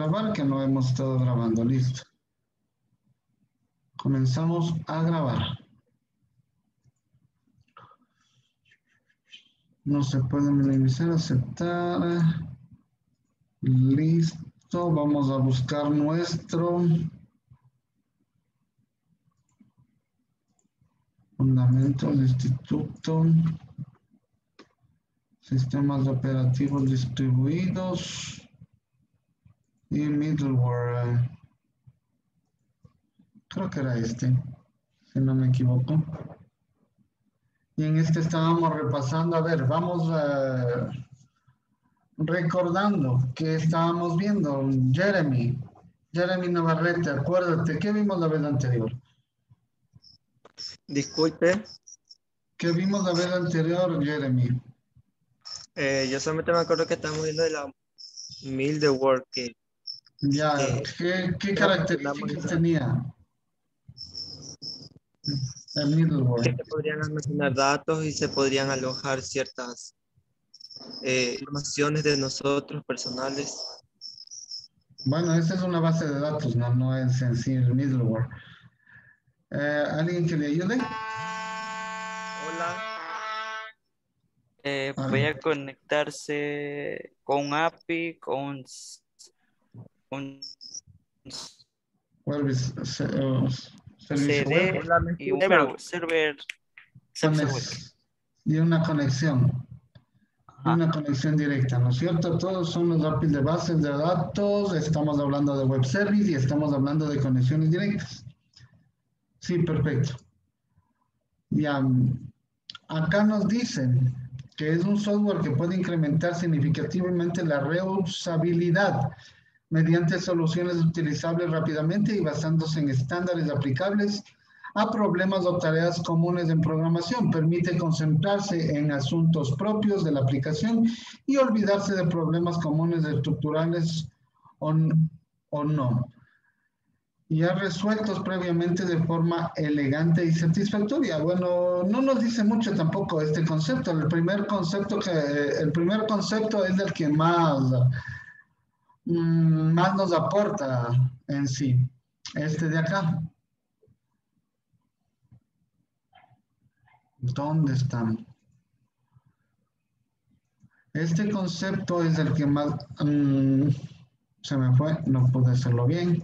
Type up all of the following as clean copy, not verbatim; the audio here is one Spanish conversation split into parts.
grabar, que no hemos estado grabando. Listo. Comenzamos a grabar. No se puede minimizar, aceptar. Listo. Vamos a buscar nuestro fundamento del instituto. Sistemas operativos distribuidos. Y middleware. Creo que era este, si no me equivoco. Y en este estábamos repasando. A ver, vamos recordando que estábamos viendo. Jeremy Navarrete, acuérdate, ¿qué vimos la vez anterior? Disculpe, ¿Qué vimos la vez anterior, Jeremy? yo solamente me acuerdo que estamos viendo de la middleware Ya, que ¿qué mencionamos características tenía el que middleware? se podrían almacenar datos y se podrían alojar ciertas informaciones de nosotros personales. Bueno, esta es una base de datos, no es en sí el middleware. ¿Alguien que le ayude? Hola. Puede conectarse con API, con Servicio web. CD Hola, ¿me y un escuchan? servicio web. Y una conexión. Y Ajá. una conexión directa, ¿no es cierto? Todos son los APIs de bases de datos, estamos hablando de web service y estamos hablando de conexiones directas. Sí, perfecto. Ya, acá nos dicen que es un software que puede incrementar significativamente la reusabilidad mediante soluciones utilizables rápidamente y basándose en estándares aplicables a problemas o tareas comunes en programación. Permite concentrarse en asuntos propios de la aplicación y olvidarse de problemas comunes estructurales o no, ya resueltos previamente de forma elegante y satisfactoria. Bueno, no nos dice mucho tampoco este concepto. El primer concepto es el que más nos aporta en sí. Este de acá. ¿Dónde están? Este concepto es el que más... se me fue, no pude hacerlo bien.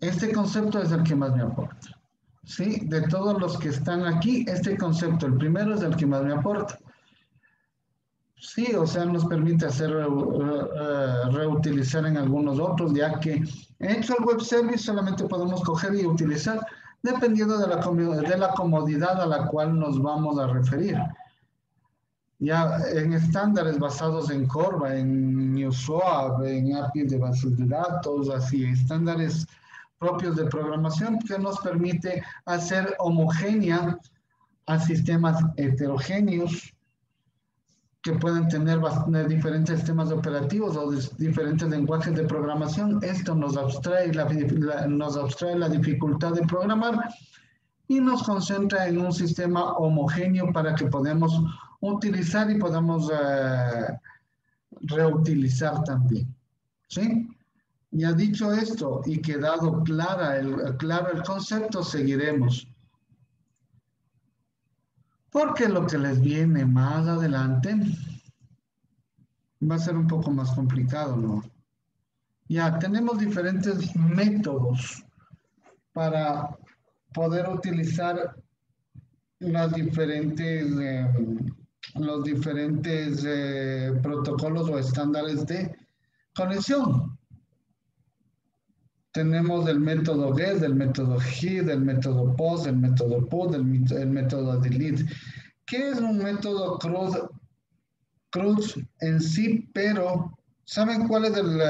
Este concepto es el que más me aporta. ¿Sí? De todos los que están aquí, este concepto, el primero es el que más me aporta. Sí, o sea, nos permite hacer reutilizar en algunos otros, ya que hecho el web service solamente podemos coger y utilizar dependiendo de la comodidad a la cual nos vamos a referir. Ya en estándares basados en Corba, en NewSwap, en APIs de bases de datos, así, estándares propios de programación que nos permite hacer homogénea a sistemas heterogéneos que pueden tener diferentes sistemas operativos o diferentes lenguajes de programación. Esto nos abstrae la dificultad de programar y nos concentra en un sistema homogéneo para que podamos utilizar y podamos reutilizar también. ¿Sí? Ya dicho esto y quedado claro el concepto, seguiremos. Porque lo que les viene más adelante va a ser un poco más complicado, ¿no? Ya tenemos diferentes métodos para poder utilizar los diferentes protocolos o estándares de conexión. Tenemos el método GET, el método HIT, el método POST, el método PUT, el método DELETE. ¿Qué es un método CRUD en sí? Pero, ¿saben cuál es el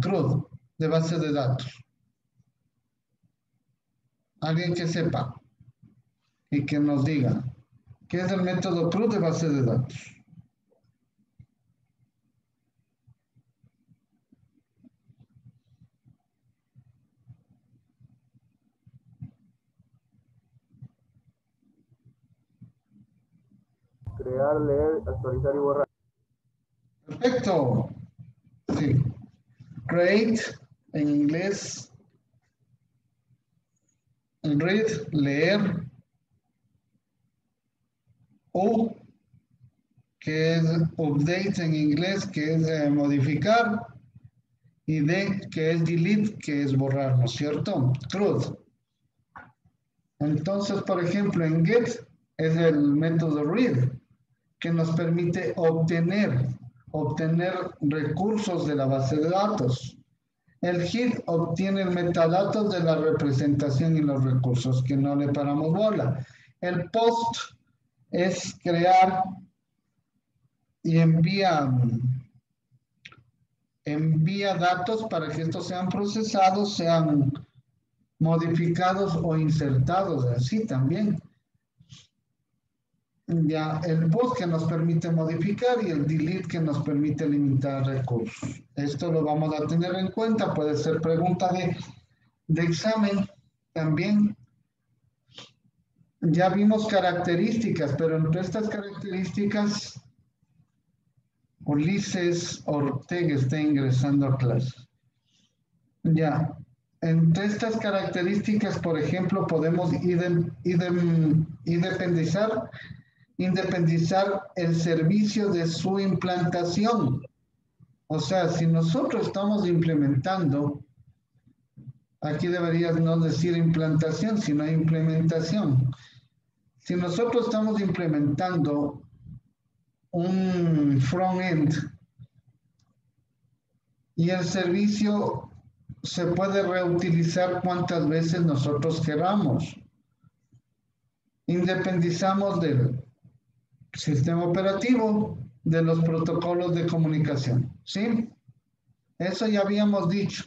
CRUD de base de datos? Alguien que sepa y que nos diga qué es el método CRUD de base de datos. Crear, leer, actualizar y borrar. Perfecto. Sí. create, en inglés, read, leer, U, que es update en inglés, que es modificar, y D, que es delete, que es borrar, ¿no es cierto? CRUD. Entonces, por ejemplo, en get es el método read, que nos permite obtener recursos de la base de datos. El hit obtiene el metadatos de la representación y los recursos, que no le paramos bola. El post es crear y envía datos para que estos sean procesados, sean modificados o insertados, así también. Ya, el post que nos permite modificar y el delete que nos permite limitar recursos. Esto lo vamos a tener en cuenta, puede ser pregunta de examen también. Ya vimos características, pero entre estas características, Ulises Ortega está ingresando a clase. Ya, entre estas características, por ejemplo, podemos independizar el servicio de su implantación. O sea, si nosotros estamos implementando, aquí deberías no decir implantación, sino implementación. Si nosotros estamos implementando un front-end y el servicio se puede reutilizar cuantas veces nosotros queramos, independizamos del sistema operativo, de los protocolos de comunicación, ¿sí? Eso ya habíamos dicho.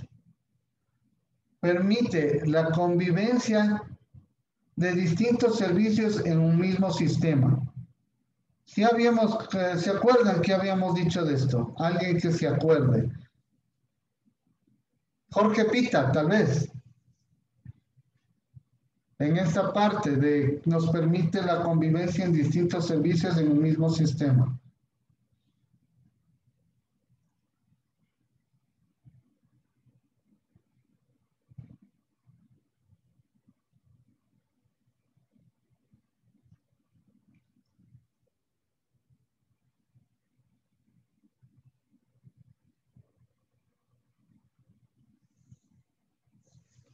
Permite la convivencia de distintos servicios en un mismo sistema. Si habíamos, ¿se acuerdan que habíamos dicho de esto? Alguien que se acuerde. Jorge Pita, tal vez. En esta parte de nos permite la convivencia en distintos servicios en un mismo sistema.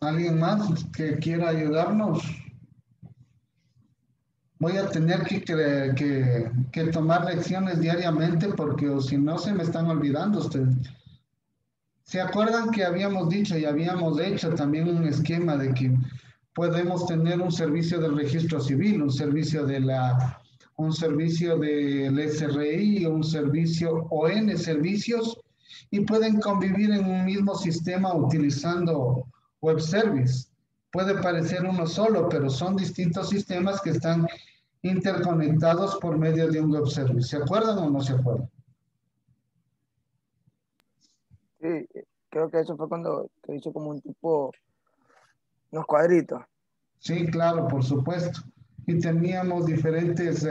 ¿Alguien más que quiera ayudarnos? Voy a tener que tomar lecciones diariamente porque o si no se me están olvidando ustedes. ¿Se acuerdan que habíamos dicho y habíamos hecho también un esquema de que podemos tener un servicio del registro civil, un servicio del SRI, un servicio o N servicios y pueden convivir en un mismo sistema utilizando web service? Puede parecer uno solo, pero son distintos sistemas que están interconectados por medio de un web service. ¿Se acuerdan o no se acuerdan? Sí, creo que eso fue cuando se hizo como un tipo, unos cuadritos. Sí, claro, por supuesto. Y teníamos diferentes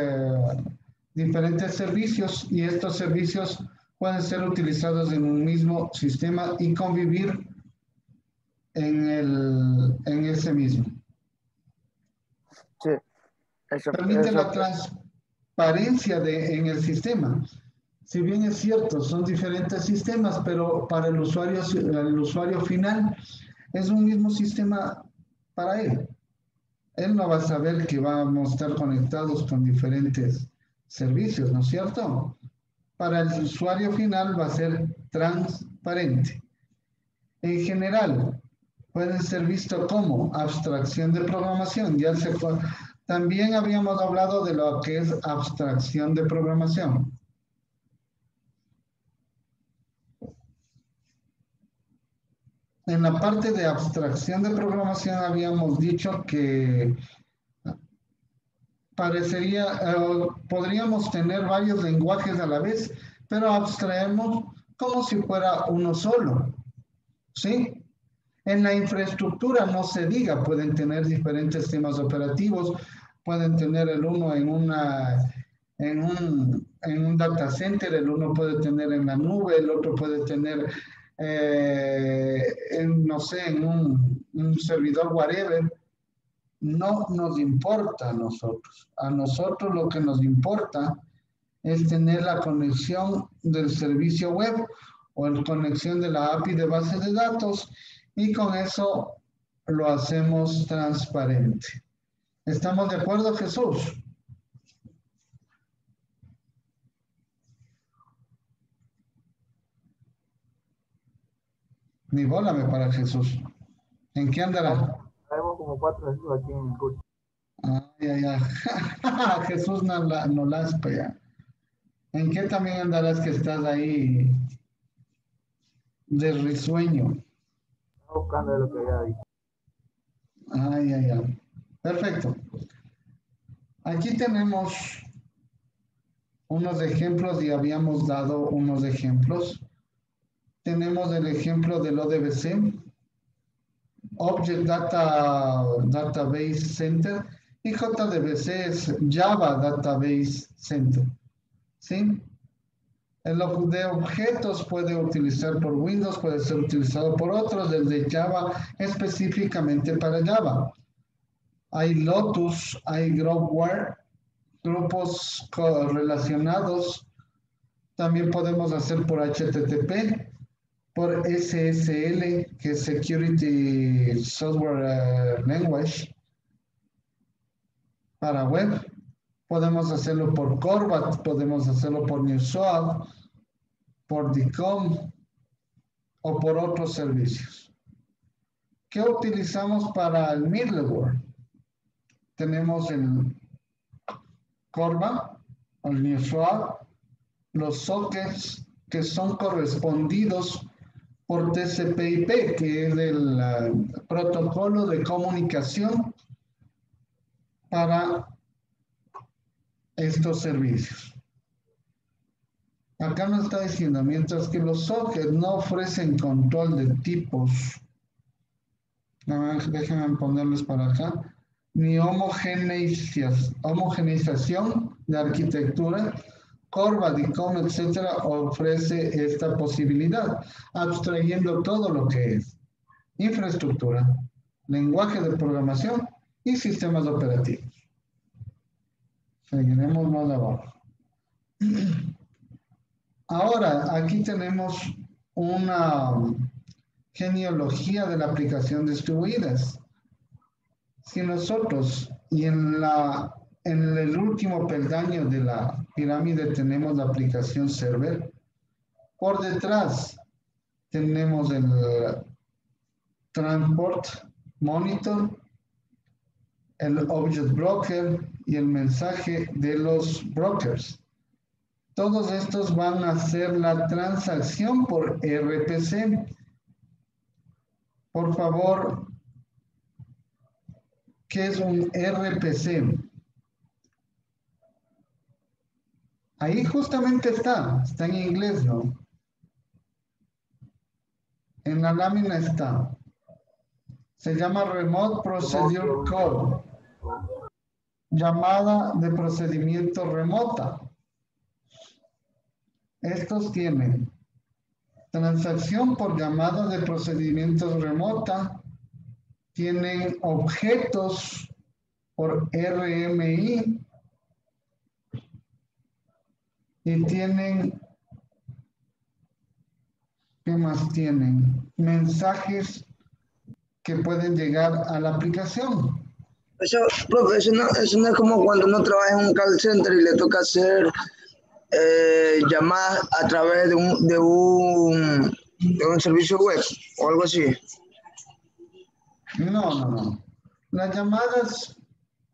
servicios y estos servicios pueden ser utilizados en un mismo sistema y convivir en ese mismo. Sí, eso. Permite la transparencia en el sistema. Si bien es cierto, son diferentes sistemas, pero para el usuario final es un mismo sistema para él. Él no va a saber que vamos a estar conectados con diferentes servicios, ¿no es cierto? Para el usuario final va a ser transparente. En general, pueden ser visto como abstracción de programación. También habíamos hablado de lo que es abstracción de programación. En la parte de abstracción de programación habíamos dicho que podríamos tener varios lenguajes a la vez, pero abstraemos como si fuera uno solo, ¿sí? En la infraestructura no se diga, pueden tener diferentes sistemas operativos, pueden tener el uno en un data center, el uno puede tener en la nube, el otro puede tener no sé, en un servidor whatever, no nos importa a nosotros. A nosotros lo que nos importa es tener la conexión del servicio web o la conexión de la API de base de datos y con eso lo hacemos transparente. ¿Estamos de acuerdo, Jesús? Ni bola me para Jesús. ¿En qué andará? Tenemos como 4 Jesús aquí en el curso. Jesús no las pega. ¿En qué también andarás que estás ahí de risueño? Estaba buscando de lo que había dicho. Perfecto. Aquí tenemos unos ejemplos y habíamos dado unos ejemplos. Tenemos el ejemplo del ODBC, Object Database Center, y JDBC es Java Database Center. ¿Sí? El de objetos puede utilizar por Windows, puede ser utilizado por otros, desde Java específicamente para Java. Hay Lotus, hay Growware, grupos relacionados. También podemos hacer por HTTP, por SSL, que es Security Software Language, para web. Podemos hacerlo por Corbat, podemos hacerlo por NewSwap, por DICOM o por otros servicios. ¿Qué utilizamos para el middleware? Tenemos el Corbat, el NewSwap, los sockets que son correspondidos por TCP/IP, que es el protocolo de comunicación para estos servicios. Acá nos está diciendo, mientras que los sockets no ofrecen control de tipos, déjenme ponerles para acá, ni homogeneización de arquitectura, Corbat, DICOM, etcétera, ofrece esta posibilidad, abstrayendo todo lo que es infraestructura, lenguaje de programación y sistemas operativos. Seguiremos más abajo. Ahora, aquí tenemos una genealogía de la aplicación distribuidas. Si nosotros, y en el último peldaño de la pirámide tenemos la aplicación server, por detrás tenemos el transport monitor, el object broker y el mensaje de los brokers. Todos estos van a hacer la transacción por RPC. Por favor, ¿qué es un RPC? Ahí justamente está en inglés, ¿no? En la lámina está. Se llama Remote Procedure Call. Llamada de procedimiento remota. Estos tienen transacción por llamada de procedimientos remota, tienen objetos por RMI y tienen, ¿qué más tienen? Mensajes que pueden llegar a la aplicación. Profe, eso no es como cuando uno trabaja en un call center y le toca hacer llamadas a través de un servicio web o algo así. No. Las llamadas,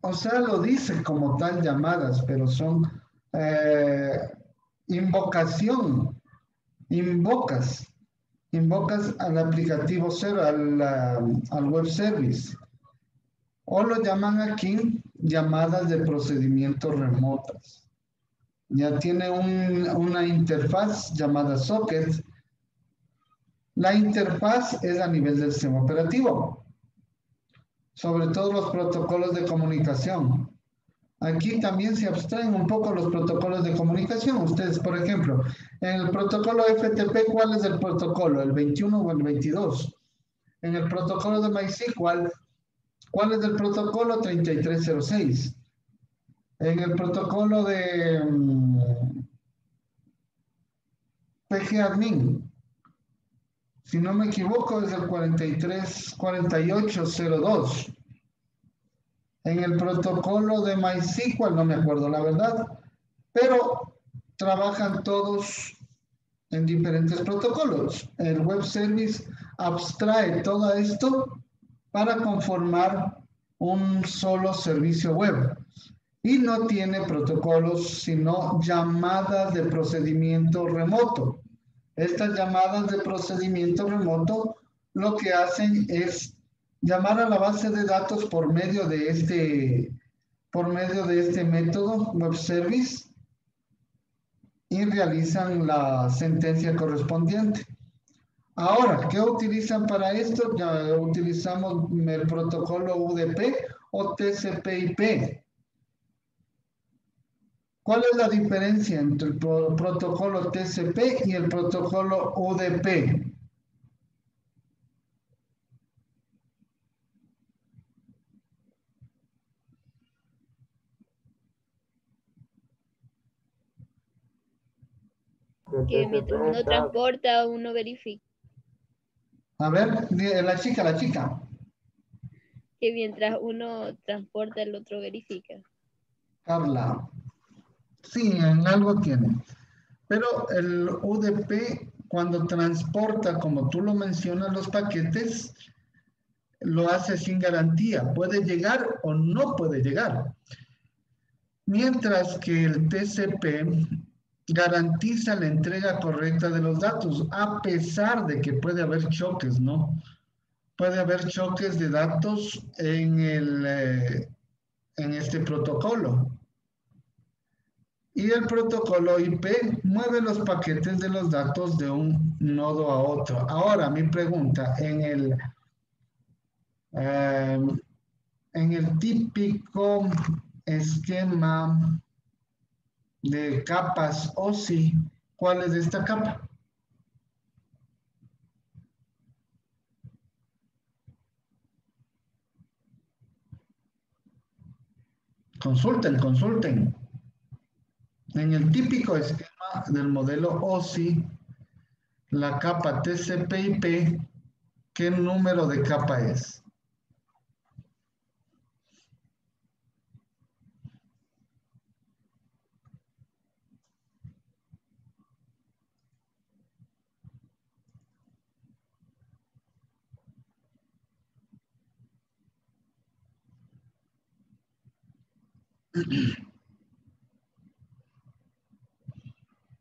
o sea, lo dice como tal llamadas, pero son invocación. Invocas al aplicativo cero, al web service. O lo llaman aquí llamadas de procedimientos remotas. Ya tiene una interfaz llamada socket. La interfaz es a nivel del sistema operativo, sobre todo los protocolos de comunicación. Aquí también se abstraen un poco los protocolos de comunicación. Ustedes, por ejemplo, en el protocolo FTP, ¿cuál es el protocolo? ¿El 21 o el 22? En el protocolo de MySQL, ¿cuál es el protocolo? 3306. En el protocolo de PGAdmin, si no me equivoco, es el 4802. En el protocolo de MySQL, no me acuerdo la verdad, pero trabajan todos en diferentes protocolos. El web service abstrae todo esto para conformar un solo servicio web y no tiene protocolos, sino llamadas de procedimiento remoto. Estas llamadas de procedimiento remoto lo que hacen es llamar a la base de datos por medio de este método web service y realizan la sentencia correspondiente. Ahora, ¿qué utilizan para esto? Ya utilizamos el protocolo UDP o TCP/IP. ¿Cuál es la diferencia entre el protocolo TCP y el protocolo UDP? Que mientras uno transporta, uno verifica. A ver, la chica. Que mientras uno transporta, el otro verifica. Carla. Sí, en algo tiene. Pero el UDP, cuando transporta, como tú lo mencionas, los paquetes, lo hace sin garantía. Puede llegar o no puede llegar. Mientras que el TCP garantiza la entrega correcta de los datos, a pesar de que puede haber choques, ¿no? Puede haber choques de datos en este protocolo. Y el protocolo IP mueve los paquetes de los datos de un nodo a otro. Ahora, mi pregunta, en el típico esquema de capas OSI, ¿cuál es esta capa? Consulten. En el típico esquema del modelo OSI, la capa TCP/IP, ¿qué número de capa es?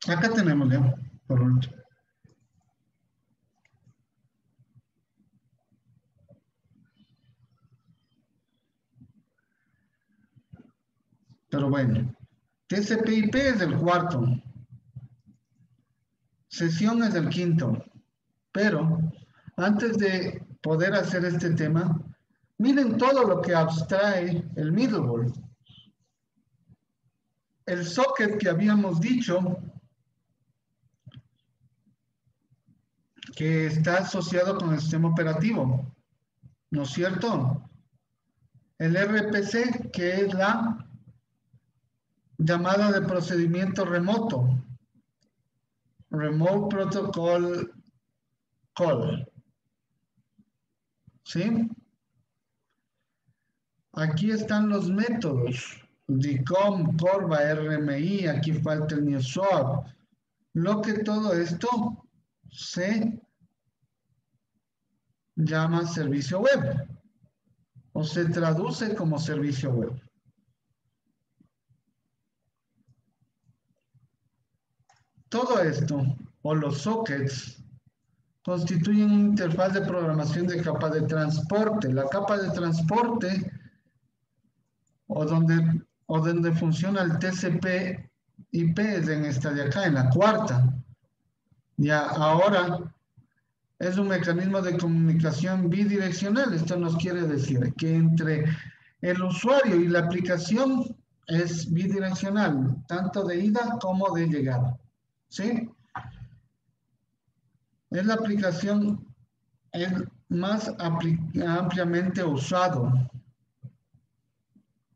Acá tenemos ya, por último. Pero bueno, TCP/IP es el cuarto. Sesión es el quinto. Pero antes de poder hacer este tema, miren todo lo que abstrae el middleware. El socket que habíamos dicho que está asociado con el sistema operativo, ¿no es cierto? El RPC, que es la llamada de procedimiento remoto, Remote Protocol Call, ¿sí? Aquí están los métodos, DICOM, CORBA, RMI, aquí falta el NewSwap. Lo que todo esto se llama servicio web o se traduce como servicio web. Todo esto, o los sockets, constituyen una interfaz de programación de capa de transporte. La capa de transporte, o donde funciona el TCP/IP, es en esta de acá, en la cuarta. Ya ahora es un mecanismo de comunicación bidireccional. Esto nos quiere decir que entre el usuario y la aplicación es bidireccional, tanto de ida como de llegada. ¿Sí? Es la aplicación más ampliamente usado.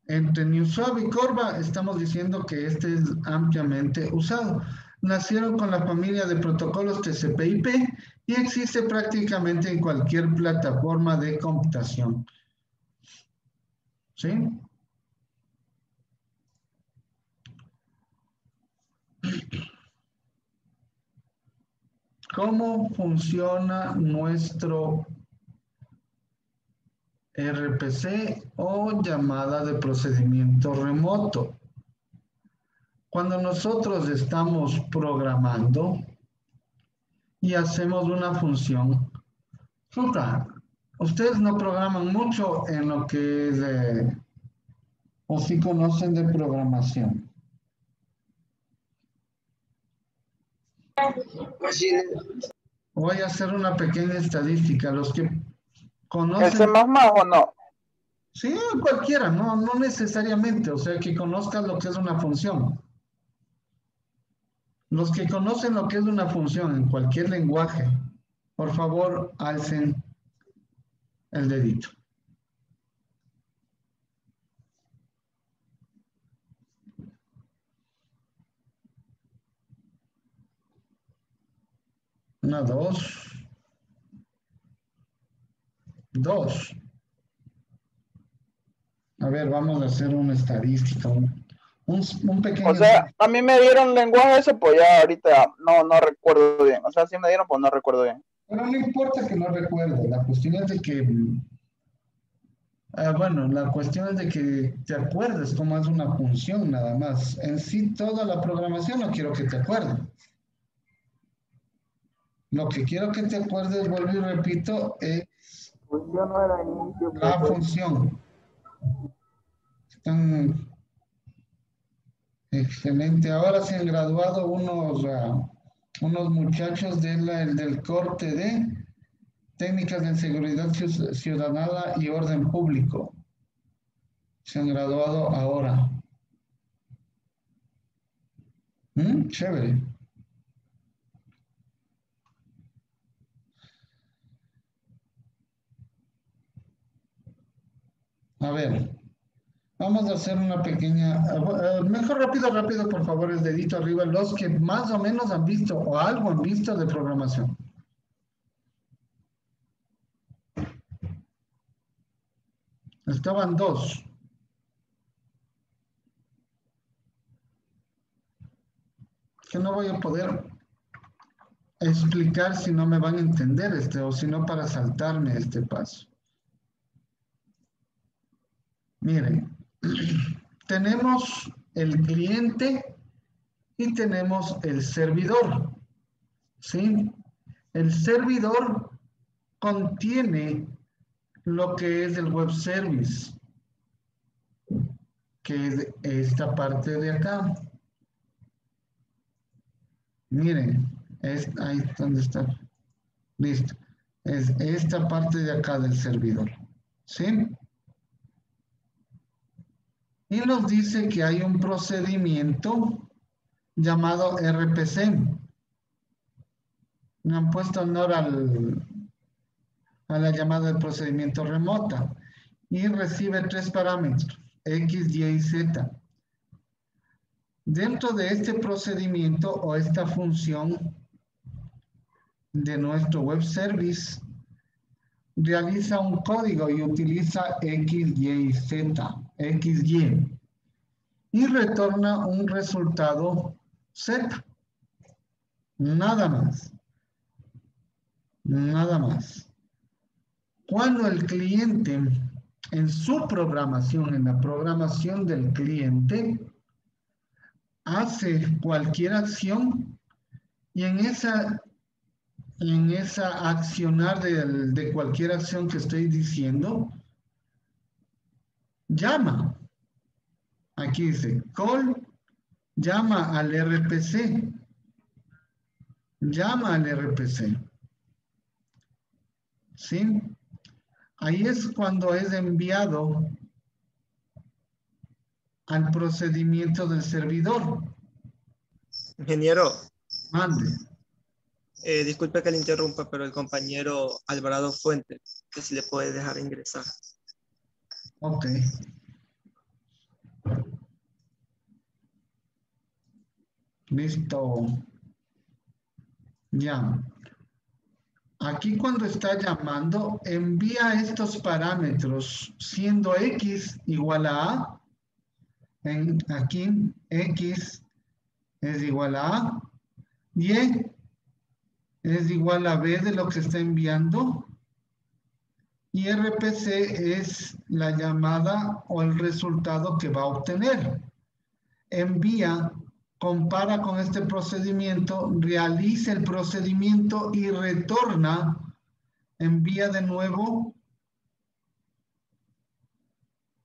Entre NewSwap y Corva estamos diciendo que este es ampliamente usado. Nacieron con la familia de protocolos TCP/IP y existe prácticamente en cualquier plataforma de computación. ¿Sí? ¿Cómo funciona nuestro RPC o llamada de procedimiento remoto? Cuando nosotros estamos programando y hacemos una función, ustedes no programan mucho en lo que es, o si conocen de programación. Voy a hacer una pequeña estadística. Los que ¿El conocen... C++ o no? Sí, cualquiera, no necesariamente. O sea, que conozcan lo que es una función. Los que conocen lo que es una función en cualquier lenguaje, por favor, alcen el dedito. Una, dos. Dos. A ver, vamos a hacer una estadística, un pequeño... O sea, a mí me dieron lenguaje ese, pues ya ahorita no recuerdo bien. O sea, sí me dieron, pues no recuerdo bien. Pero no importa que no recuerde, la cuestión es de que... bueno, la cuestión es de que te acuerdes cómo es una función nada más. En sí, toda la programación no quiero que te acuerdes. Lo que quiero que te acuerdes, vuelvo y repito, es la función. Están excelente. Ahora se han graduado unos muchachos del corte de técnicas de seguridad ciudadana y orden público. Se han graduado ahora. Chévere. A ver, vamos a hacer una pequeña... mejor rápido, por favor, el dedito arriba. Los que más o menos han visto o algo han visto de programación. Estaban dos. Que no voy a poder explicar si no me van a entender o si no para saltarme este paso. Miren, tenemos el cliente y tenemos el servidor, ¿sí? El servidor contiene lo que es el web service, que es esta parte de acá. Miren, ahí donde está. Listo. Es esta parte de acá del servidor, ¿sí? Y nos dice que hay un procedimiento llamado RPC. Me han puesto honor a la llamada de procedimiento remota y recibe 3 parámetros, X, Y y Z. Dentro de este procedimiento o esta función de nuestro web service, realiza un código y utiliza X, Y y Z, X, y retorna un resultado Z. Nada más. Nada más. Cuando el cliente, en su programación, en la programación del cliente, hace cualquier acción y en esa accionar de cualquier acción que estoy diciendo, llama. Aquí dice, call, llama al RPC. Llama al RPC. ¿Sí? Ahí es cuando es enviado al procedimiento del servidor. Ingeniero, Mande. disculpe que le interrumpa, pero el compañero Alvarado Fuente, que si le puede dejar ingresar. Ok. Listo. Ya. Aquí cuando está llamando, envía estos parámetros, siendo X igual a aquí X es igual a A, Y es igual a B de lo que se está enviando, y RPC es la llamada o el resultado que va a obtener. Envía, compara con este procedimiento, realiza el procedimiento y retorna, envía de nuevo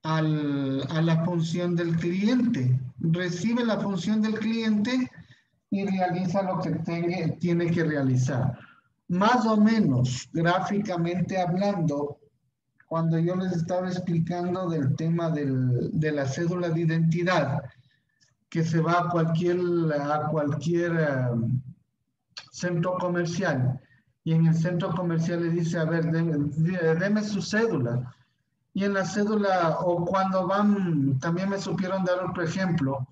a la función del cliente. Recibe la función del cliente y realiza lo que tiene que realizar. Más o menos, gráficamente hablando, cuando yo les estaba explicando del tema de la cédula de identidad, que se va a cualquier centro comercial, y en el centro comercial le dice, a ver, deme su cédula. Y en la cédula, o cuando van, también me supieron dar otro ejemplo,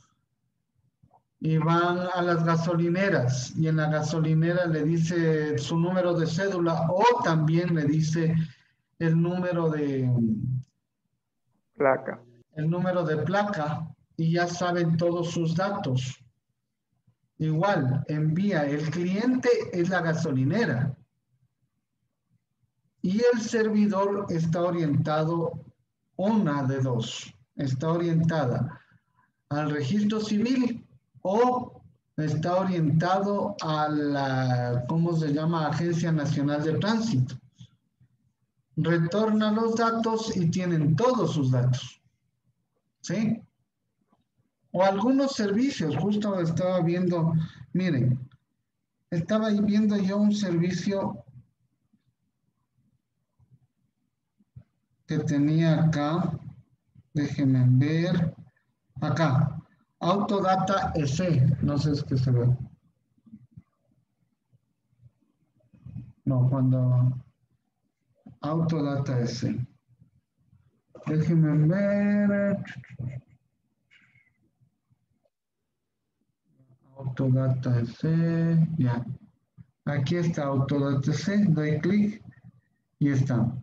y van a las gasolineras, y en la gasolinera le dice su número de cédula, o también le dice el número de placa, y ya saben todos sus datos. Igual, envía, el cliente es la gasolinera, y el servidor está orientado, una de dos, está orientada al registro civil o está orientado a la, ¿cómo se llama? Agencia Nacional de Tránsito. Retorna los datos y tienen todos sus datos. ¿Sí? O algunos servicios, justo estaba viendo, miren, estaba ahí viendo yo un servicio que tenía acá, déjenme ver, acá, Autodata EC, no sé si se ve. No, cuando Autodata EC. Déjenme ver. Autodata EC, ya. Aquí está Autodata EC, doy clic y está.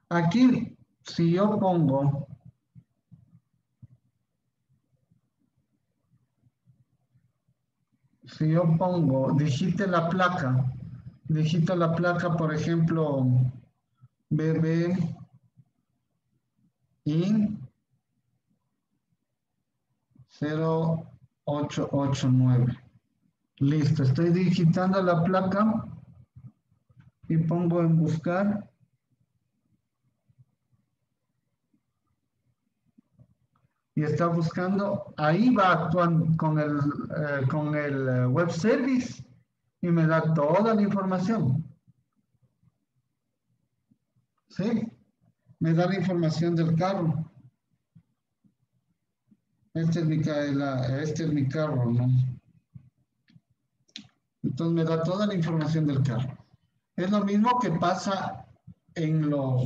Aquí, si yo pongo digite la placa, por ejemplo, BB IN 0889. Listo, estoy digitando la placa y pongo en buscar. Y está buscando, ahí va actuando con el web service y me da toda la información. ¿Sí? Me da la información del carro. Este es mi carro, ¿no? Entonces me da toda la información del carro. Es lo mismo que pasa en los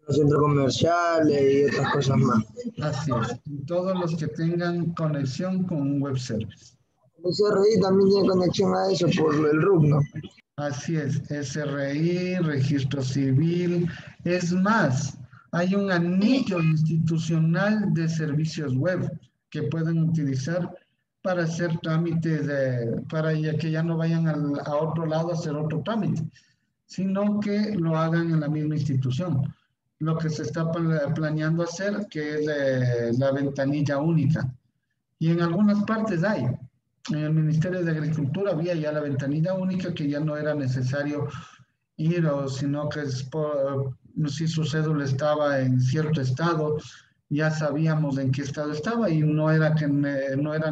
centros comerciales y otras cosas más. Así es, todos los que tengan conexión con un web service. El SRI también tiene conexión a eso por el RUC, ¿no? Así es, SRI, registro civil. Es más, hay un anillo institucional de servicios web que pueden utilizar para hacer trámites, para que ya no vayan a otro lado a hacer otro trámite, sino que lo hagan en la misma institución. Lo que se está planeando hacer, que es la ventanilla única. Y en algunas partes hay. En el Ministerio de Agricultura había ya la ventanilla única, que ya no era necesario ir, sino que si su cédula estaba en cierto estado, ya sabíamos en qué estado estaba y no era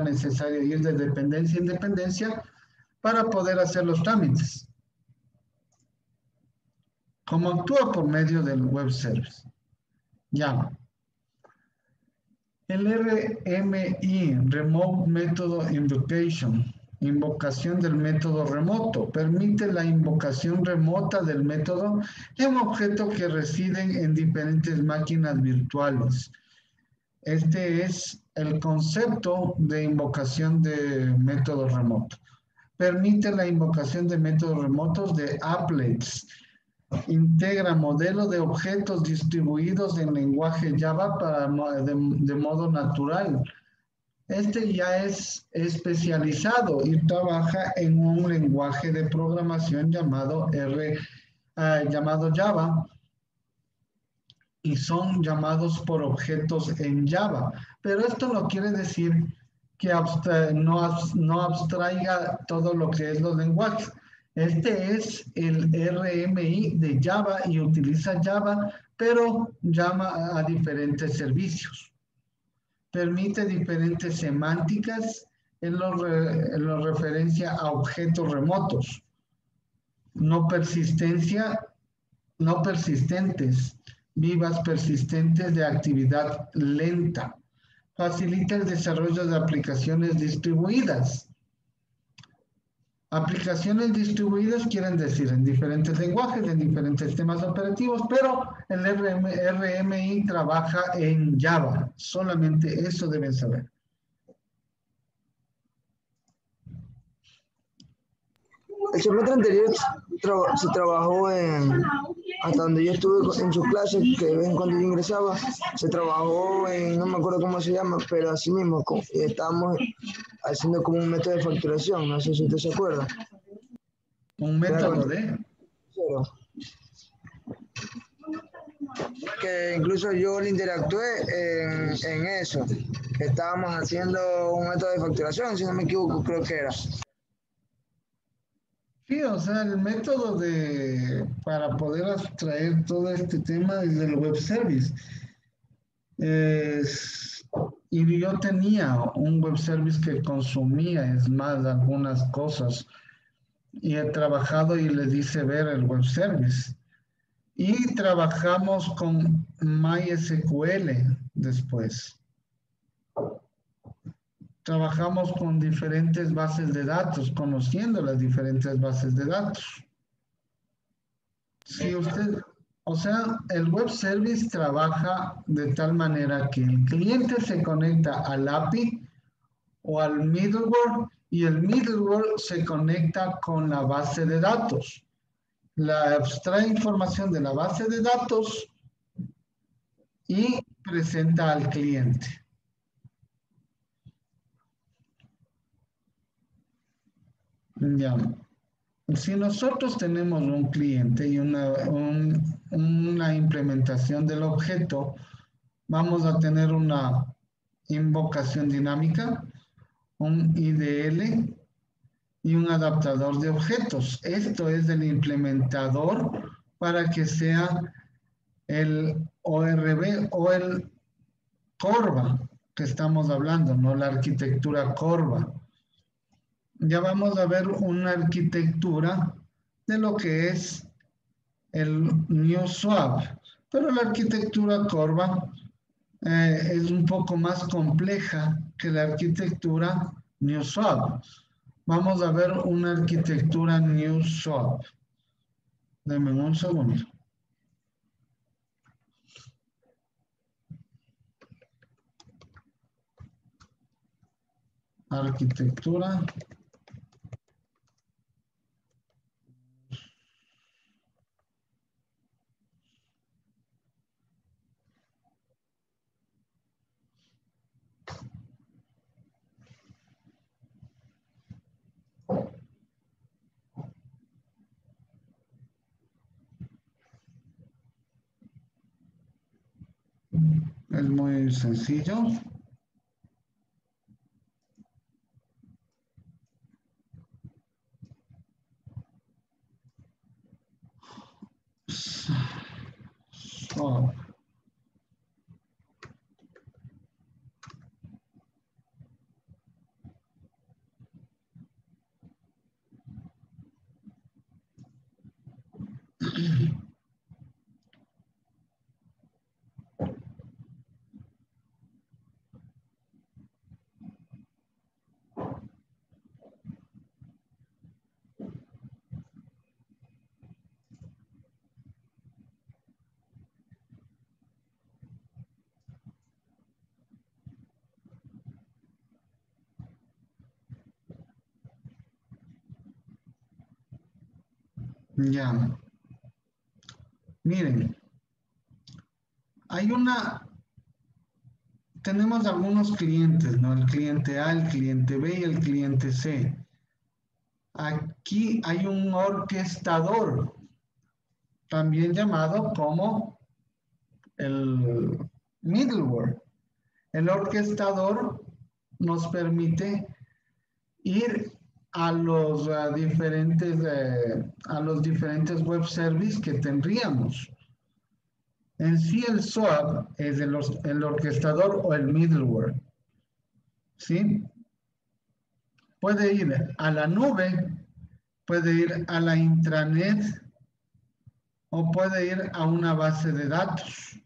necesario ir de dependencia en dependencia para poder hacer los trámites. Como actúa por medio del web service. Ya. El RMI, Remote Method Invocation, invocación del método remoto, permite la invocación remota del método en objetos que residen en diferentes máquinas virtuales. Este es el concepto de invocación de método remoto. Permite la invocación de métodos remotos de applets. Integra modelos de objetos distribuidos en lenguaje Java de modo natural. Este ya es especializado y trabaja en un lenguaje de programación llamado Java, y son llamados por objetos en Java. Pero esto no quiere decir que no abstraiga todo lo que es los lenguajes. Este es el RMI de Java y utiliza Java, pero llama a diferentes servicios. Permite diferentes semánticas en lo referencia a objetos remotos, no persistentes, vivas persistentes de actividad lenta. Facilita el desarrollo de aplicaciones distribuidas. Aplicaciones distribuidas quieren decir en diferentes lenguajes, en diferentes sistemas operativos, pero el RMI trabaja en Java. Solamente eso deben saber. El semestre anterior se trabajó hasta donde yo estuve en sus clases, que de vez en cuando yo ingresaba, se trabajó en, no me acuerdo cómo se llama, pero así mismo, estábamos haciendo como un método de facturación, no sé si usted se acuerda. Un método de... Que incluso yo le interactué en eso. Estábamos haciendo un método de facturación, si no me equivoco, creo que era. Sí, o sea, el método para poder abstraer todo este tema es del web service. Y yo tenía un web service que consumía, es más, algunas cosas. Y he trabajado y les hice ver el web service. Y trabajamos con MySQL después. Trabajamos con diferentes bases de datos, conociendo las diferentes bases de datos. Si usted, o sea, el web service trabaja de tal manera que el cliente se conecta al API o al middleware y el middleware se conecta con la base de datos. La abstrae información de la base de datos y presenta al cliente. Ya. Si nosotros tenemos un cliente y una implementación del objeto, vamos a tener una invocación dinámica, un IDL y un adaptador de objetos. Esto es del implementador para que sea el ORB o el Corva que estamos hablando, no la arquitectura Corva. Ya vamos a ver una arquitectura de lo que es el NewSwap, pero la arquitectura Corva es un poco más compleja que la arquitectura NewSwap. Vamos a ver una arquitectura NewSwap. Deme un segundo. Arquitectura. Es muy sencillo. Swap. Ya. Miren, tenemos algunos clientes, ¿no? El cliente A, el cliente B y el cliente C. Aquí hay un orquestador, también llamado como el middleware. El orquestador nos permite ir a los diferentes web services que tendríamos. En sí el SOAP es el orquestador o el middleware. ¿Sí? Puede ir a la nube, puede ir a la intranet o puede ir a una base de datos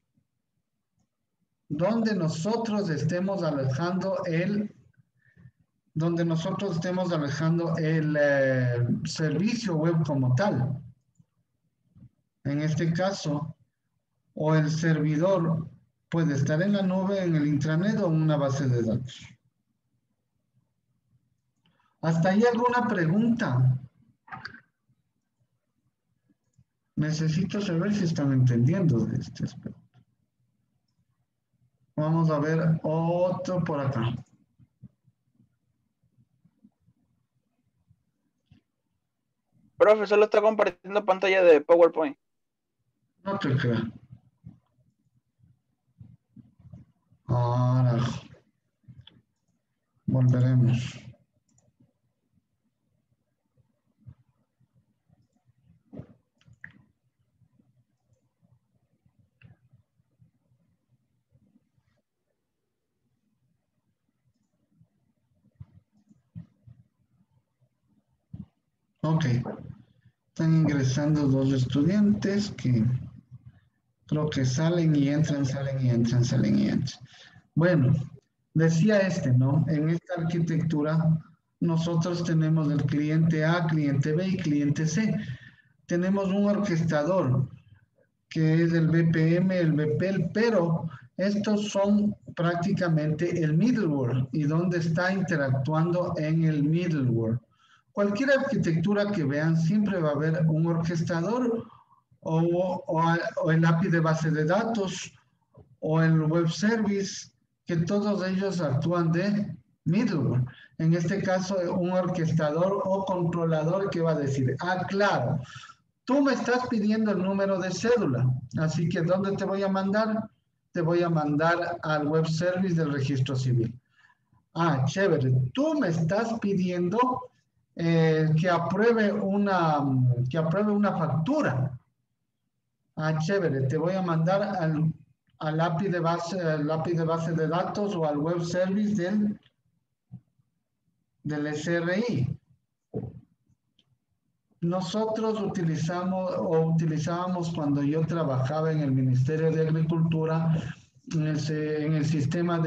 donde nosotros estemos alojando el servicio web como tal. En este caso, o el servidor puede estar en la nube, en el intranet o en una base de datos. ¿Hasta ahí alguna pregunta? Necesito saber si están entendiendo de este aspecto. Vamos a ver otro por acá. Profe, solo está compartiendo pantalla de PowerPoint. No te creo. Ahora volveremos. Ok. Están ingresando dos estudiantes que creo que salen y entran, salen y entran, salen y entran. Bueno, decía ¿no? En esta arquitectura nosotros tenemos el cliente A, cliente B y cliente C. Tenemos un orquestador que es el BPM, el BPL, pero estos son prácticamente el middleware y donde está interactuando en el middleware. Cualquier arquitectura que vean siempre va a haber un orquestador o el API de base de datos o el web service, que todos ellos actúan de middleware. En este caso, un orquestador o controlador que va a decir, claro, tú me estás pidiendo el número de cédula, así que ¿dónde te voy a mandar? Te voy a mandar al web service del registro civil. Chévere. Tú me estás pidiendo que apruebe una factura. Chévere. Te voy a mandar al API de base de datos o al web service del SRI. Nosotros utilizábamos cuando yo trabajaba en el Ministerio de Agricultura, en el sistema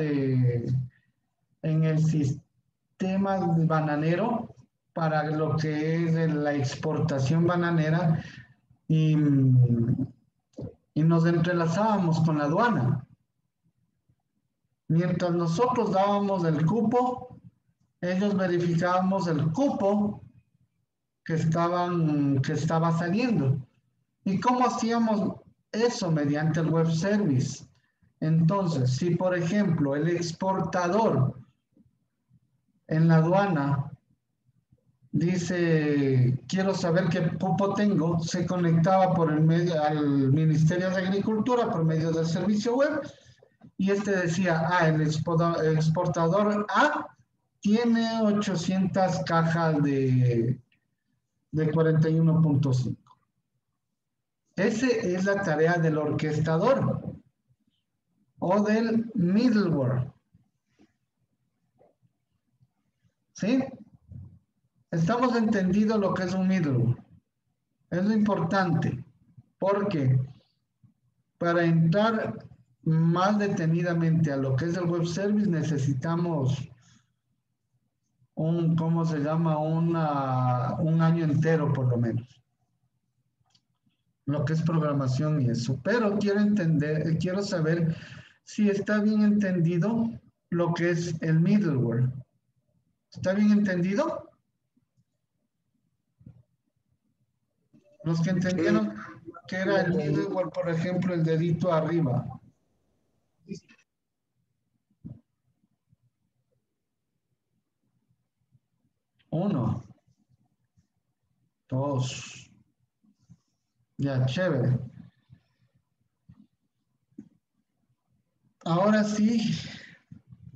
bananero, para lo que es la exportación bananera, y nos entrelazábamos con la aduana. Mientras nosotros dábamos el cupo, ellos verificábamos el cupo que estaba saliendo. ¿Y cómo hacíamos eso? Mediante el web service. Entonces, si por ejemplo el exportador en la aduana dice, quiero saber qué cupo tengo, se conectaba al Ministerio de Agricultura por medio del servicio web y decía, el exportador A tiene 800 cajas de 41.5. Esa es la tarea del orquestador o del middleware. ¿Sí? Estamos entendiendo lo que es un middleware. Es lo importante, porque para entrar más detenidamente a lo que es el web service necesitamos un año entero por lo menos. Lo que es programación y eso. Pero quiero saber si está bien entendido lo que es el middleware. ¿Está bien entendido? Los que entendieron que era el entendí. middleware, por ejemplo, el dedito arriba. Uno, dos. Ya, chévere. Ahora sí,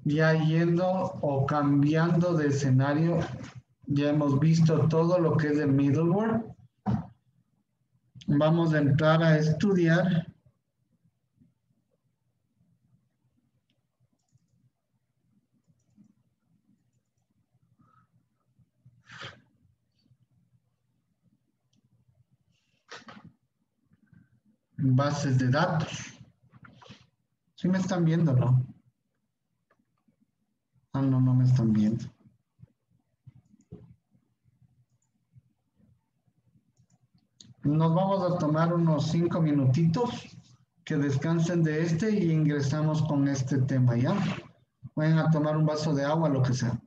ya yendo o cambiando de escenario, ya hemos visto todo lo que es el middleware. Vamos a entrar a estudiar bases de datos. ¿Sí me están viendo, no? Ah, no, no me están viendo. Nos vamos a tomar unos 5 minutitos que descansen de este y ingresamos con este tema, ¿ya? Vayan a tomar un vaso de agua, lo que sea.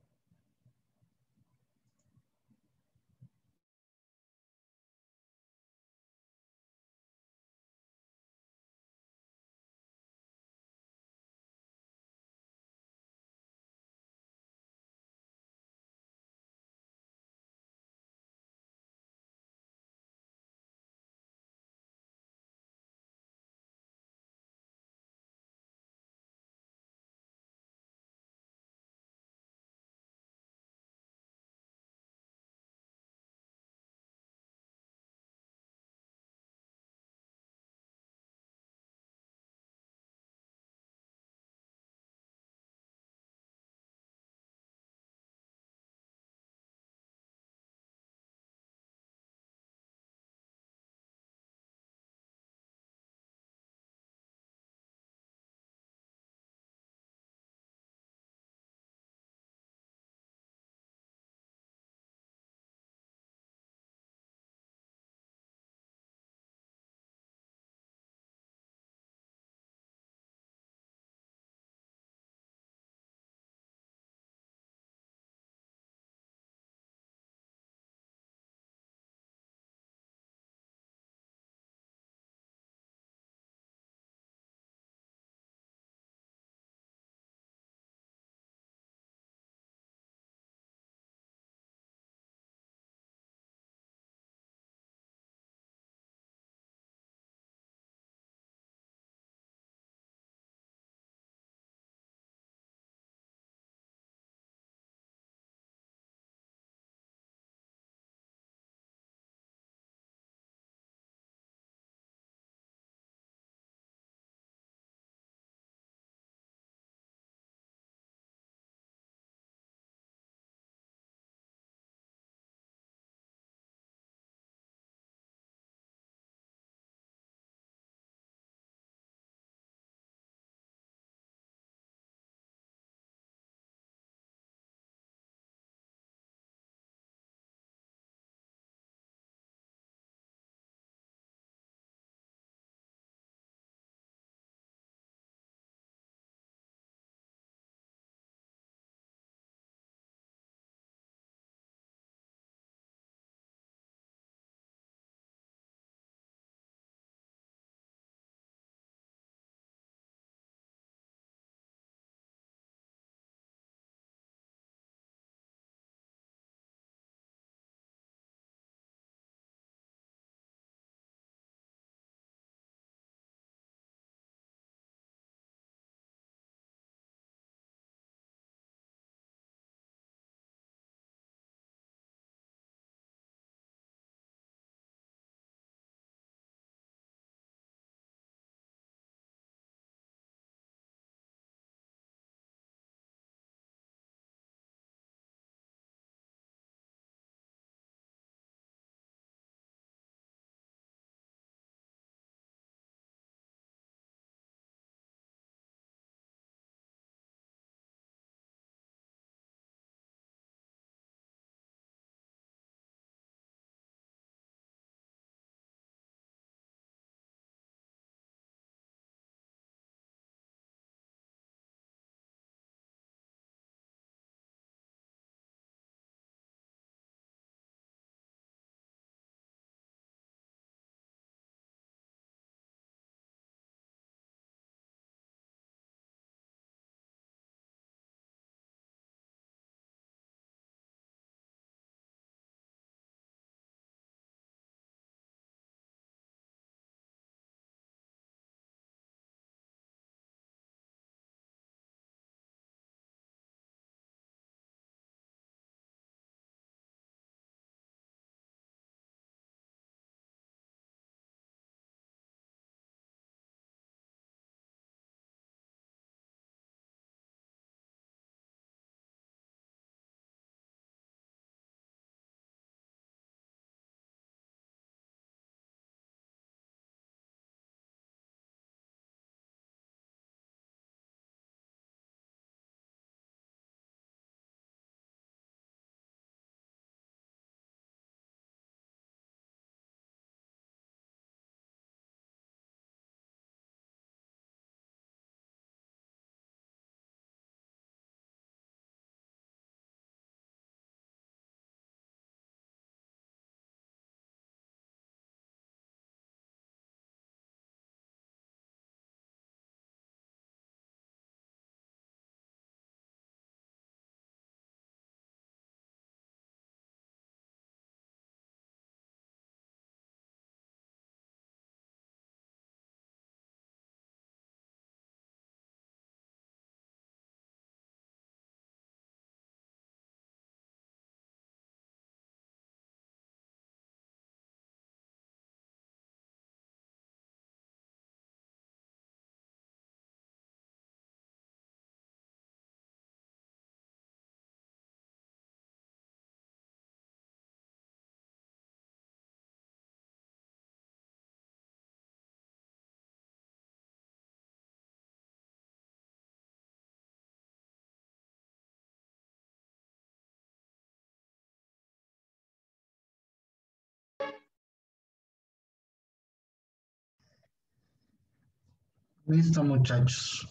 Listo, muchachos.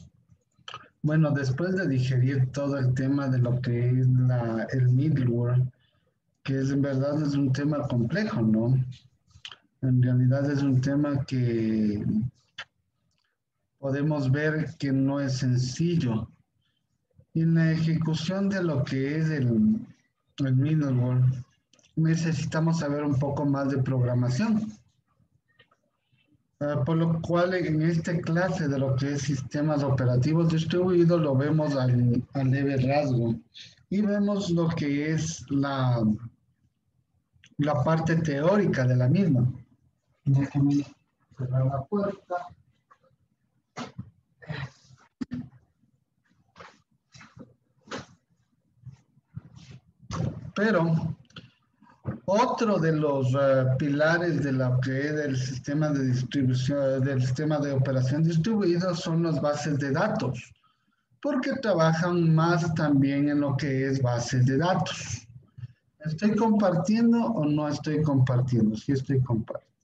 Bueno, después de digerir todo el tema de lo que es el middleware, que en verdad es un tema complejo, ¿no? En realidad es un tema que podemos ver que no es sencillo. Y en la ejecución de lo que es el middleware, necesitamos saber un poco más de programación. Por lo cual en esta clase de lo que es sistemas operativos distribuidos lo vemos al leve rasgo y vemos lo que es la parte teórica de la misma. Déjenme cerrar la puerta. Pero otro de los pilares de lo que es el sistema de distribución, del sistema de operación distribuido son las bases de datos, porque trabajan más también en lo que es bases de datos. ¿Estoy compartiendo o no estoy compartiendo? Sí estoy compartiendo.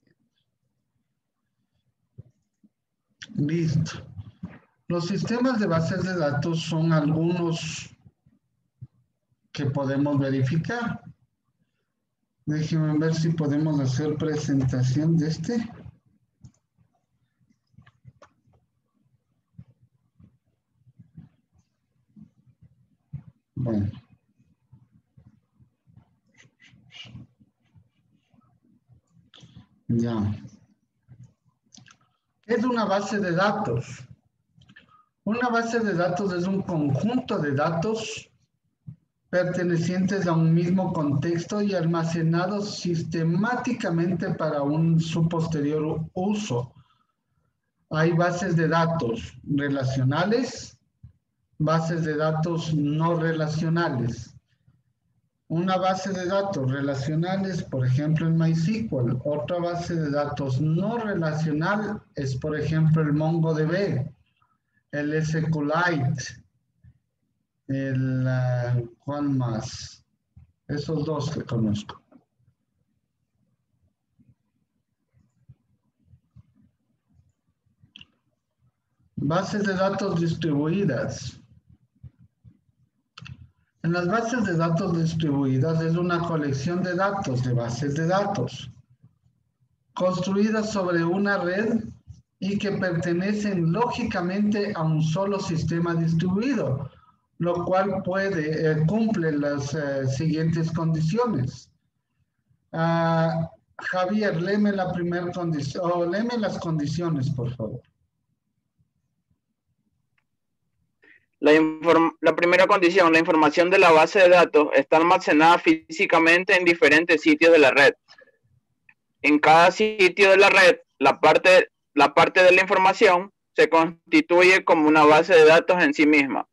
Listo. Los sistemas de bases de datos son algunos que podemos verificar. Déjenme ver si podemos hacer presentación de este. Bueno. Ya. ¿Qué es una base de datos? Una base de datos es un conjunto de datos pertenecientes a un mismo contexto y almacenados sistemáticamente para su posterior uso. Hay bases de datos relacionales, bases de datos no relacionales. Una base de datos relacionales, por ejemplo, el MySQL. Otra base de datos no relacional es, por ejemplo, el MongoDB, el SQLite, ¿cuál más? Esos dos que conozco. Bases de datos distribuidas. En las bases de datos distribuidas es una colección de datos, de bases de datos, construidas sobre una red y que pertenecen lógicamente a un solo sistema distribuido, lo cual cumple las siguientes condiciones. Javier, léeme la primera condición, o léeme las condiciones, por favor. La primera condición, la información de la base de datos está almacenada físicamente en diferentes sitios de la red. En cada sitio de la red, la parte de la información se constituye como una base de datos en sí misma.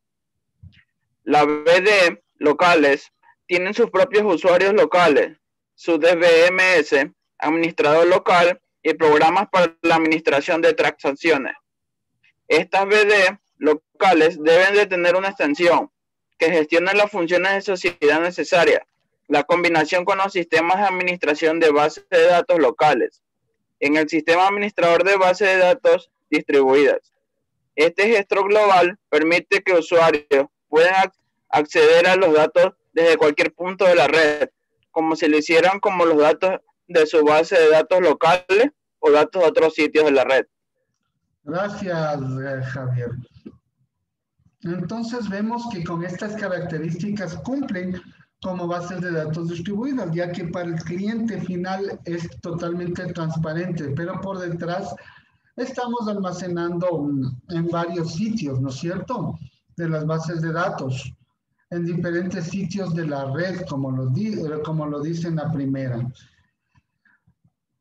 Las BD locales tienen sus propios usuarios locales, su DBMS, administrador local y programas para la administración de transacciones. Estas BD locales deben de tener una extensión que gestione las funciones de sociedad necesarias, la combinación con los sistemas de administración de bases de datos locales, en el sistema administrador de bases de datos distribuidas. Este gesto global permite que usuarios puedan acceder a los datos desde cualquier punto de la red, como si lo hicieran como los datos de su base de datos locales o datos de otros sitios de la red. Gracias, Javier. Entonces vemos que con estas características cumplen como bases de datos distribuidas, ya que para el cliente final es totalmente transparente, pero por detrás estamos almacenando en varios sitios, ¿no es cierto?, de las bases de datos, en diferentes sitios de la red, como lo dice en la primera.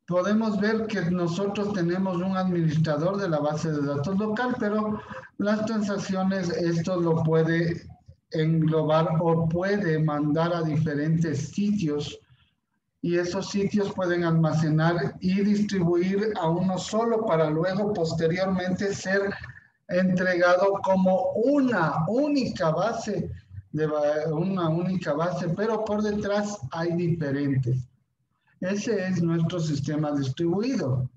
Podemos ver que nosotros tenemos un administrador de la base de datos local, pero las transacciones esto lo puede englobar o puede mandar a diferentes sitios y esos sitios pueden almacenar y distribuir a uno solo para luego posteriormente ser entregado como una única base, pero por detrás hay diferentes. Ese es nuestro sistema distribuido.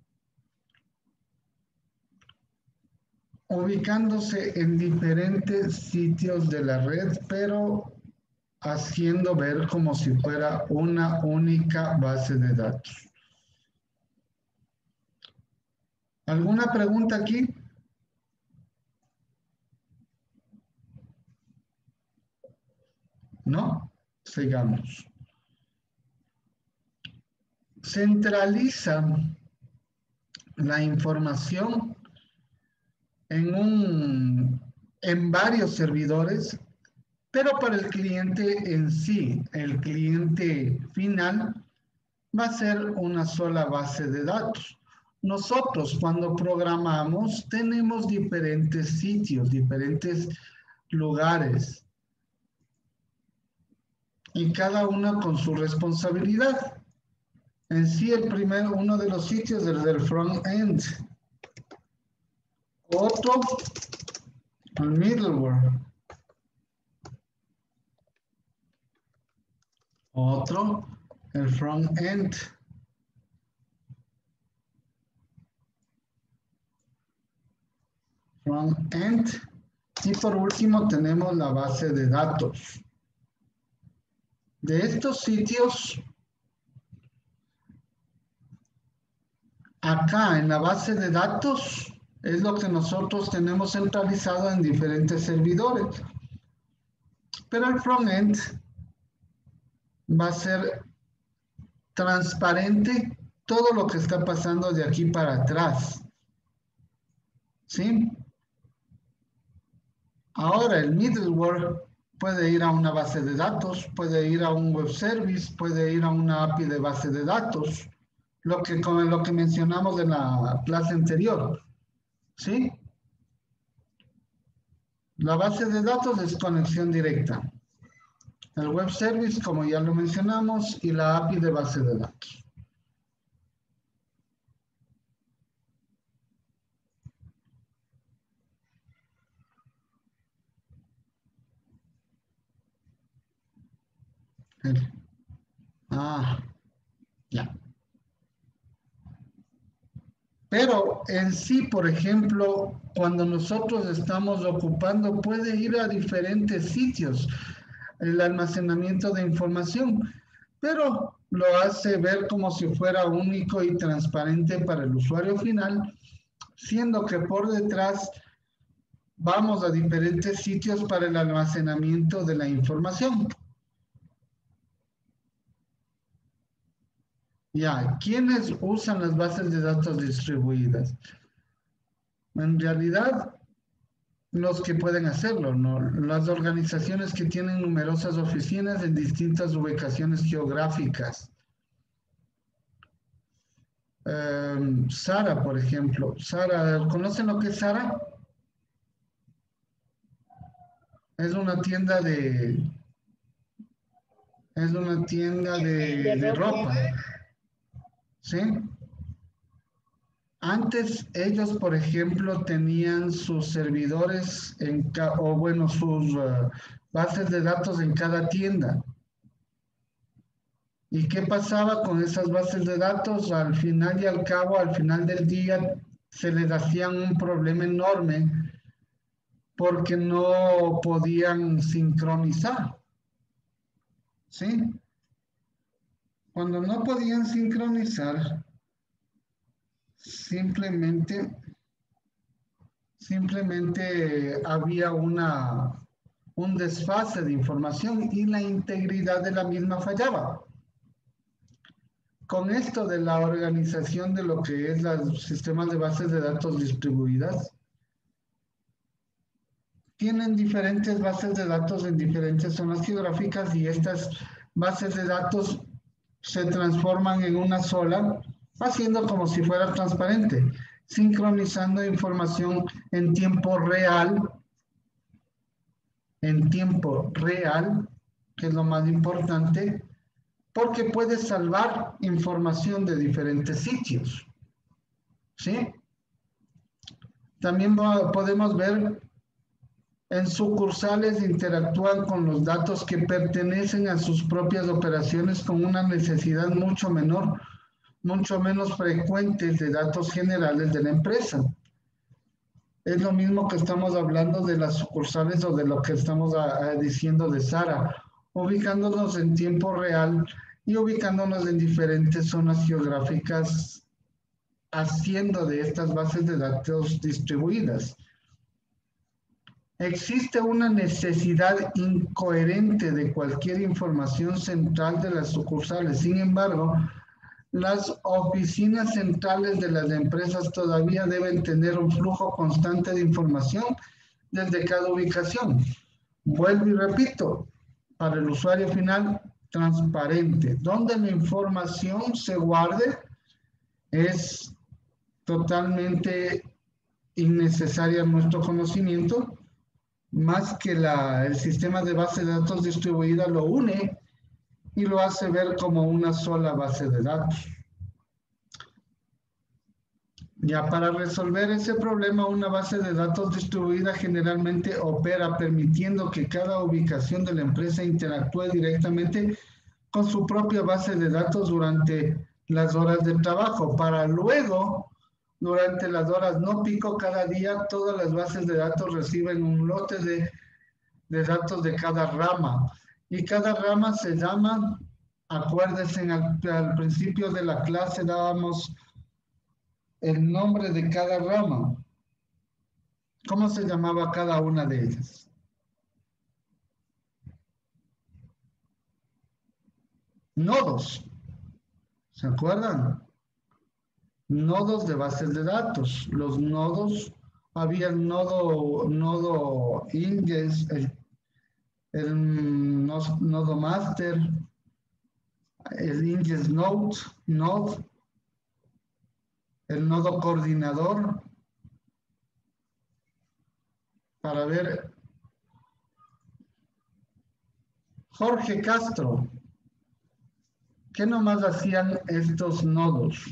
ubicándose en diferentes sitios de la red, pero haciendo ver como si fuera una única base de datos. ¿Alguna pregunta aquí? ¿No? Sigamos. Centraliza la información en varios servidores, pero para el cliente en sí, el cliente final, va a ser una sola base de datos. Nosotros cuando programamos tenemos diferentes sitios, diferentes lugares, y cada uno con su responsabilidad. En sí, uno de los sitios es del front-end. Otro, el middleware. Otro, el front-end. Front-end. Y por último tenemos la base de datos. De estos sitios, acá en la base de datos es lo que nosotros tenemos centralizado en diferentes servidores. Pero el front-end va a ser transparente todo lo que está pasando de aquí para atrás. ¿Sí? Ahora el middleware puede ir a una base de datos, puede ir a un web service, puede ir a una API de base de datos, con lo que mencionamos en la clase anterior. ¿Sí? La base de datos es conexión directa. El web service, como ya lo mencionamos, y la API de base de datos. Ya. Pero en sí, por ejemplo, cuando nosotros estamos ocupando, puede ir a diferentes sitios el almacenamiento de información, pero lo hace ver como si fuera único y transparente para el usuario final, siendo que por detrás vamos a diferentes sitios para el almacenamiento de la información. Ya, ¿quiénes usan las bases de datos distribuidas? En realidad, los que pueden hacerlo, ¿no? Las organizaciones que tienen numerosas oficinas en distintas ubicaciones geográficas. Sara, por ejemplo. Sara, ¿conocen lo que es Sara? Es una tienda de ropa. ¿Sí? Antes ellos, por ejemplo, tenían sus servidores sus bases de datos en cada tienda. ¿Y qué pasaba con esas bases de datos? Al final y al cabo, al final del día, se les hacían un problema enorme porque no podían sincronizar. ¿Sí? Cuando no podían sincronizar, simplemente había un desfase de información y la integridad de la misma fallaba. Con esto de la organización de lo que es los sistemas de bases de datos distribuidas, tienen diferentes bases de datos en diferentes zonas geográficas y estas bases de datos se transforman en una sola, haciendo como si fuera transparente, sincronizando información en tiempo real, que es lo más importante, porque puede salvar información de diferentes sitios. ¿Sí? También podemos ver en sucursales interactúan con los datos que pertenecen a sus propias operaciones con una necesidad mucho menos frecuente de datos generales de la empresa. Es lo mismo que estamos hablando de las sucursales o de lo que estamos diciendo de Sara, ubicándonos en tiempo real y ubicándonos en diferentes zonas geográficas, haciendo de estas bases de datos distribuidas. Existe una necesidad incoherente de cualquier información central de las sucursales. Sin embargo, las oficinas centrales de las empresas todavía deben tener un flujo constante de información desde cada ubicación. Vuelvo y repito, para el usuario final, transparente. Donde la información se guarde es totalmente innecesaria a nuestro conocimiento, más que el sistema de base de datos distribuida lo une y lo hace ver como una sola base de datos. Ya para resolver ese problema, una base de datos distribuida generalmente opera permitiendo que cada ubicación de la empresa interactúe directamente con su propia base de datos durante las horas de trabajo, para luego, durante las horas no pico cada día, todas las bases de datos reciben un lote de datos de cada rama. Y cada rama se llama, acuérdense, al principio de la clase dábamos el nombre de cada rama. ¿Cómo se llamaba cada una de ellas? Nodos. ¿Se acuerdan? Nodos de bases de datos. Los nodos, había el nodo index, el nodo master, el index node, el nodo coordinador, para ver. Jorge Castro, ¿qué nomás hacían estos nodos?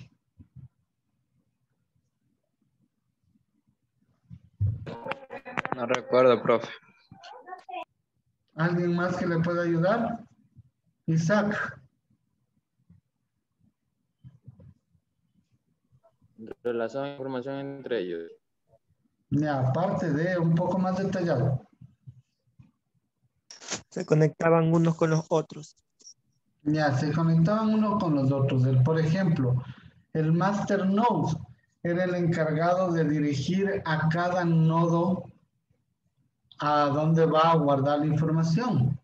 No recuerdo, profe. ¿Alguien más que le pueda ayudar? Isaac. Relación de información entre ellos. Ya, aparte de un poco más detallado. Se conectaban unos con los otros. Ya, se conectaban unos con los otros. Por ejemplo, el master node era el encargado de dirigir a cada nodo a dónde va a guardar la información.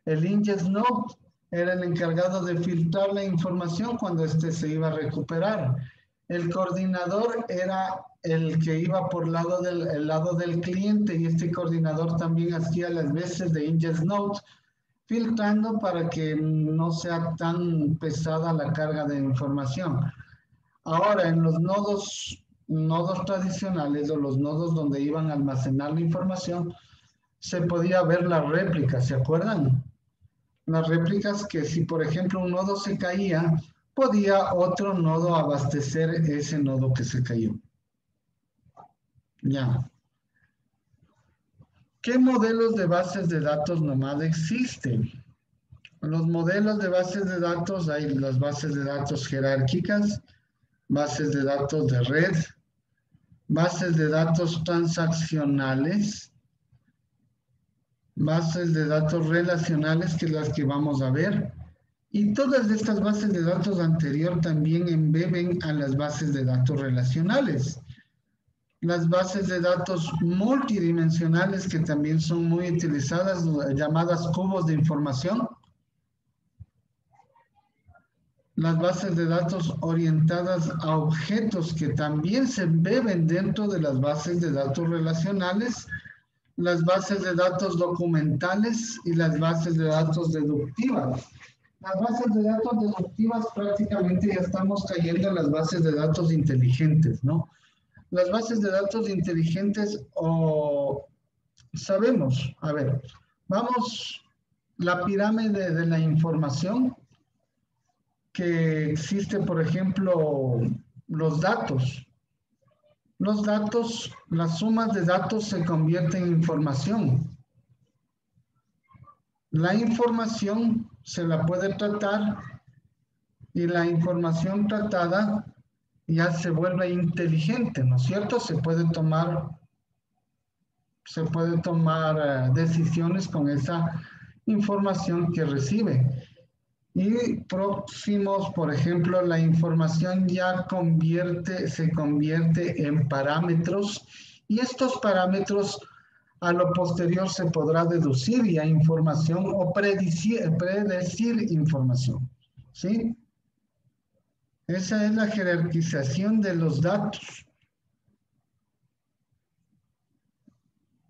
El index node era el encargado de filtrar la información cuando éste se iba a recuperar. El coordinador era el que iba por el lado del cliente, y este coordinador también hacía las veces de index node, filtrando para que no sea tan pesada la carga de información. Ahora, en los nodos tradicionales, o los nodos donde iban a almacenar la información, se podía ver las réplicas, ¿se acuerdan? Las réplicas que si, por ejemplo, un nodo se caía, podía otro nodo abastecer ese nodo que se cayó. Ya. ¿Qué modelos de bases de datos nomás existen? Los modelos de bases de datos, hay las bases de datos jerárquicas, bases de datos de red, bases de datos transaccionales, bases de datos relacionales, que es las que vamos a ver. Y todas estas bases de datos anterior también embeben a las bases de datos relacionales. Las bases de datos multidimensionales, que también son muy utilizadas, llamadas cubos de información. Las bases de datos orientadas a objetos, que también se embeben dentro de las bases de datos relacionales. Las bases de datos documentales y las bases de datos deductivas. Las bases de datos deductivas prácticamente ya estamos cayendo en las bases de datos inteligentes, ¿no? Las bases de datos inteligentes, sabemos, a ver, vamos, la pirámide de la información que existe, por ejemplo, los datos. Los datos, las sumas de datos se convierten en información. La información se la puede tratar y la información tratada ya se vuelve inteligente, ¿no es cierto? Se puede tomar se puede tomar decisiones con esa información que recibe. Y próximos, por ejemplo, la información ya se convierte en parámetros y estos parámetros a lo posterior se podrá deducir ya información o predecir información. ¿Sí? Esa es la jerarquización de los datos.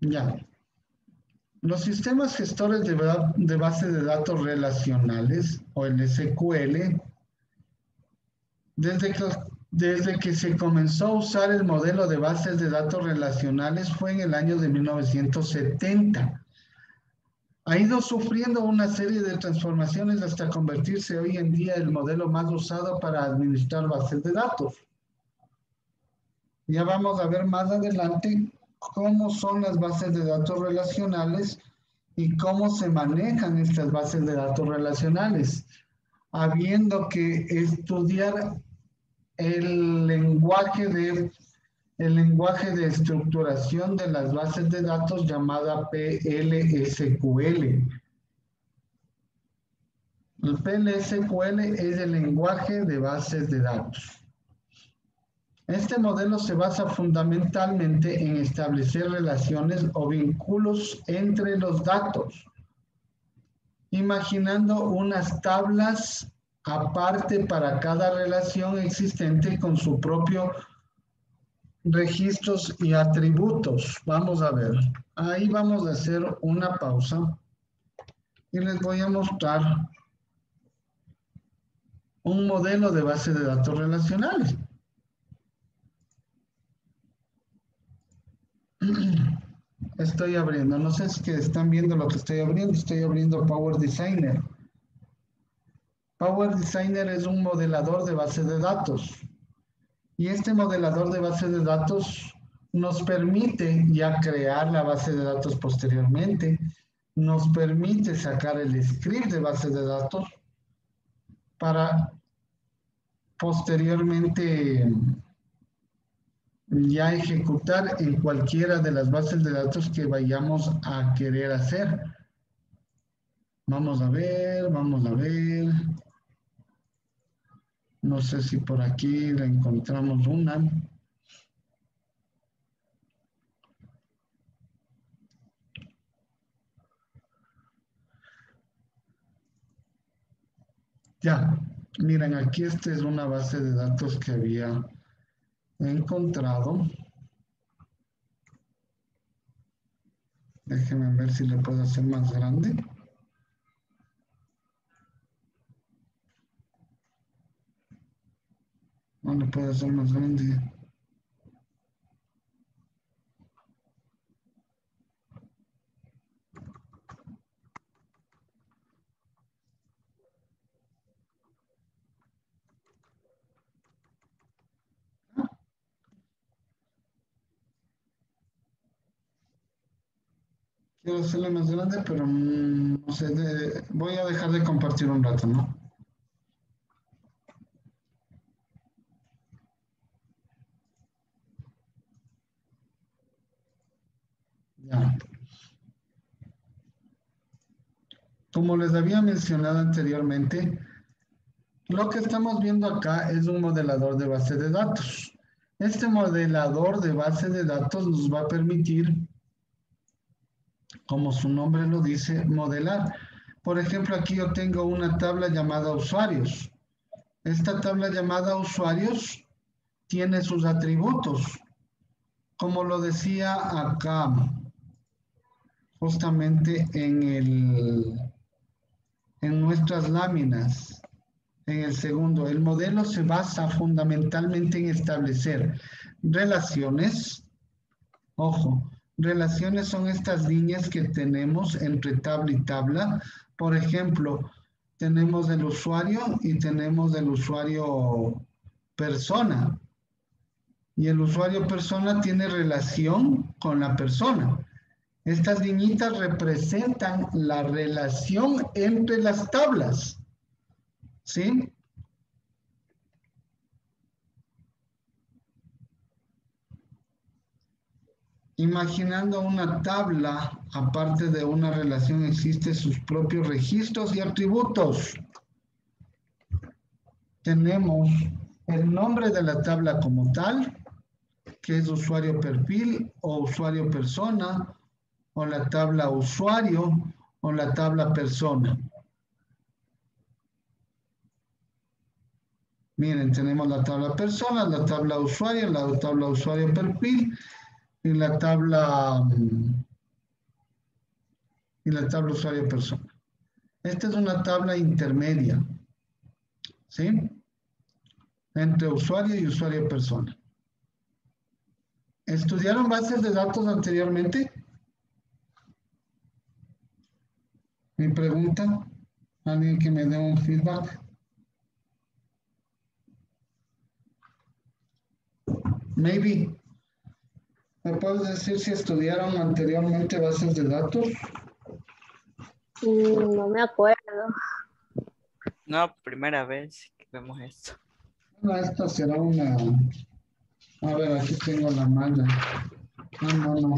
Ya. Los sistemas gestores de bases de datos relacionales, o el SQL, desde que se comenzó a usar el modelo de bases de datos relacionales fue en el año de 1970. Ha ido sufriendo una serie de transformaciones hasta convertirse hoy en día el modelo más usado para administrar bases de datos. Ya vamos a ver más adelante cómo son las bases de datos relacionales y cómo se manejan estas bases de datos relacionales, habiendo que estudiar el lenguaje de estructuración de las bases de datos llamada PLSQL. El PLSQL es el lenguaje de bases de datos. Este modelo se basa fundamentalmente en establecer relaciones o vínculos entre los datos, imaginando unas tablas aparte para cada relación existente con su propio registros y atributos. Vamos a ver. Ahí vamos a hacer una pausa y les voy a mostrar un modelo de base de datos relacionales. Estoy abriendo, no sé si están viendo lo que estoy abriendo Power Designer. Power Designer es un modelador de bases de datos. Y este modelador de base de datos nos permite ya crear la base de datos posteriormente, nos permite sacar el script de base de datos para posteriormente ya ejecutar en cualquiera de las bases de datos que vayamos a querer hacer. Vamos a ver, vamos a ver. No sé si por aquí la encontramos una. Ya, miren, aquí esta es una base de datos que había encontrado. Déjenme ver si le puedo hacer más grande. No le puedo hacer más grande. Quiero hacerla más grande, pero no sé, voy a dejar de compartir un rato, ¿no? Ya. Como les había mencionado anteriormente, lo que estamos viendo acá es un modelador de base de datos. Este modelador de base de datos nos va a permitir, como su nombre lo dice, modelar. Por ejemplo, aquí yo tengo una tabla llamada usuarios. Esta tabla llamada usuarios tiene sus atributos. Como lo decía acá, justamente en nuestras láminas, en el segundo, el modelo se basa fundamentalmente en establecer relaciones. Ojo, relaciones son estas líneas que tenemos entre tabla y tabla. Por ejemplo, tenemos el usuario y tenemos el usuario persona. Y el usuario persona tiene relación con la persona. Estas liñitas representan la relación entre las tablas. ¿Sí? Imaginando una tabla, aparte de una relación, existen sus propios registros y atributos. Tenemos el nombre de la tabla como tal, que es usuario perfil o usuario persona, o la tabla usuario o la tabla persona. Miren, tenemos la tabla persona, la tabla usuario, la tabla usuario perfil y la tabla usuario persona. Esta es una tabla intermedia, ¿sí? Entre usuario y usuario persona. ¿Estudiaron bases de datos anteriormente? Mi pregunta, alguien que me dé un feedback. Maybe. ¿Me puedes decir si estudiaron anteriormente bases de datos? No me acuerdo. No, primera vez que vemos esto. Bueno, esta será una... A ver, aquí tengo la malla. No.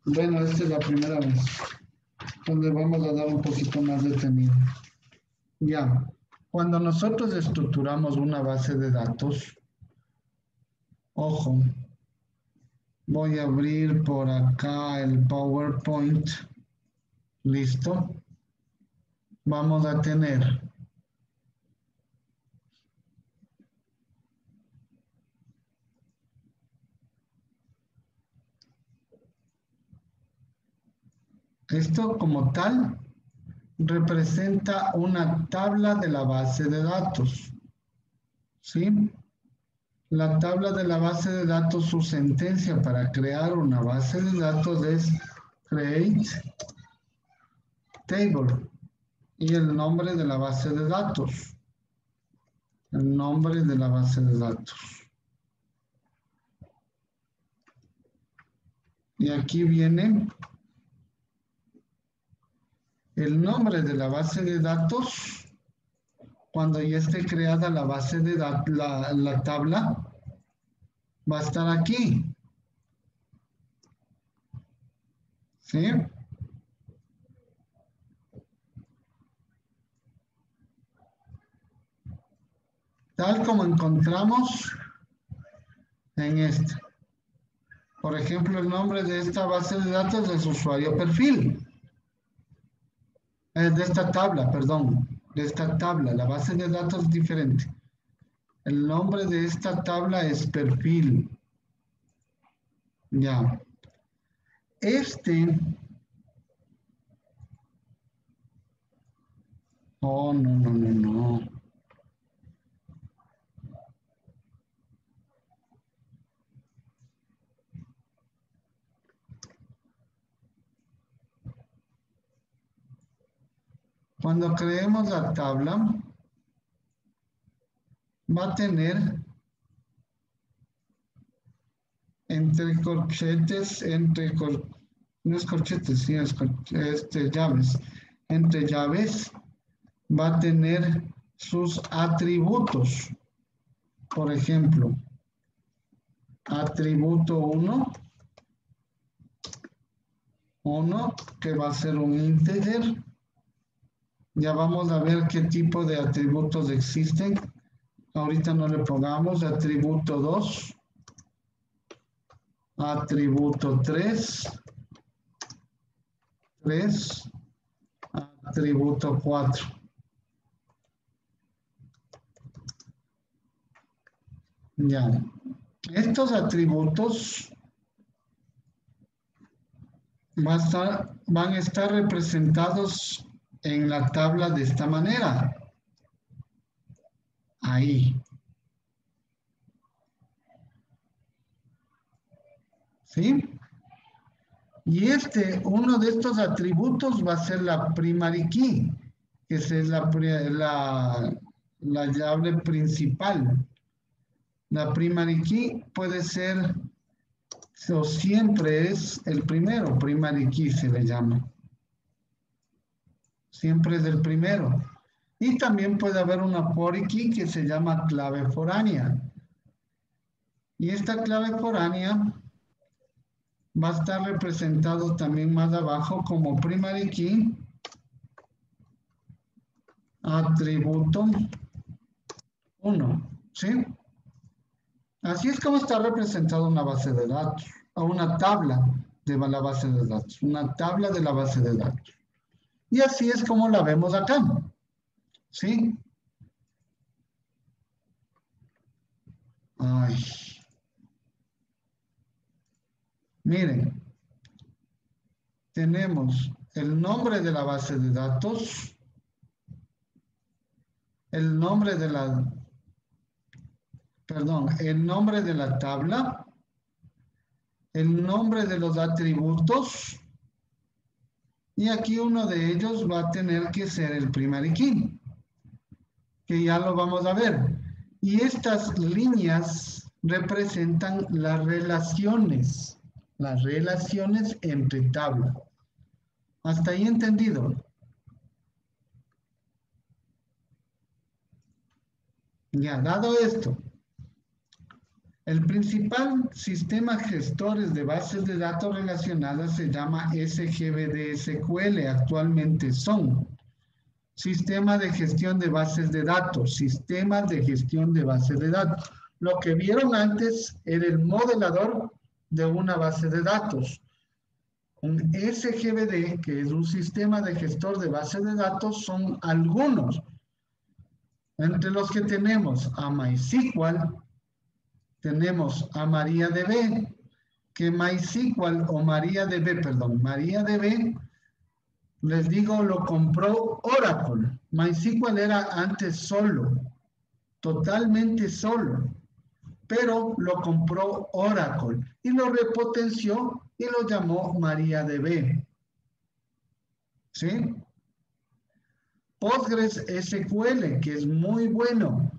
Bueno, esta es la primera vez. Donde vamos a dar un poquito más detenido. Ya. Cuando nosotros estructuramos una base de datos, ojo, voy a abrir por acá el PowerPoint. ¿Listo? Vamos a tener esto como tal representa una tabla de la base de datos. ¿Sí? La tabla de la base de datos, su sentencia para crear una base de datos es create table y el nombre de la base de datos. El nombre de la base de datos. Y aquí viene el nombre de la base de datos. Cuando ya esté creada la base de datos, la tabla, va a estar aquí. ¿Sí? Tal como encontramos en esta. Por ejemplo, el nombre de esta base de datos es usuario perfil. De esta tabla, perdón. De esta tabla, la base de datos es diferente. El nombre de esta tabla es perfil. Ya. Oh, no. Cuando creemos la tabla, va a tener entre corchetes, no es corchetes, sí, es llaves. Entre llaves va a tener sus atributos. Por ejemplo, atributo 1, que va a ser un integer. Ya vamos a ver qué tipo de atributos existen. Ahorita no le pongamos atributo 2, atributo 3, atributo 4. Ya. Estos atributos van a estar representados en la tabla de esta manera. Ahí. ¿Sí? Y uno de estos atributos va a ser la primary key, que es la llave principal. La primary key puede ser, o siempre es el primero, primary key se le llama. Siempre es el primero. Y también puede haber una foreign key que se llama clave foránea. Y esta clave foránea va a estar representado también más abajo como primary key, atributo 1, ¿sí? Así es como está representado una base de datos, o una tabla de la base de datos, una tabla de la base de datos. Y así es como la vemos acá, ¿sí? Ay. Miren, tenemos el nombre de la base de datos, el nombre de la, el nombre de la tabla, el nombre de los atributos, y aquí uno de ellos va a tener que ser el primary key, que ya lo vamos a ver. Y estas líneas representan las relaciones entre tablas. ¿Hasta ahí entendido? Ya, dado esto, el principal sistema gestores de bases de datos relacionadas se llama SGBD SQL. Actualmente son sistema de gestión de bases de datos, sistemas de gestión de bases de datos. Lo que vieron antes era el modelador de una base de datos. Un SGBD, que es un sistema de gestor de bases de datos, son algunos. Entre los que tenemos a MySQL, tenemos a MariaDB, que MySQL o MariaDB, les digo, lo compró Oracle. MySQL era antes solo, totalmente solo, pero lo compró Oracle y lo repotenció y lo llamó MariaDB. ¿Sí? Postgres SQL, que es muy bueno.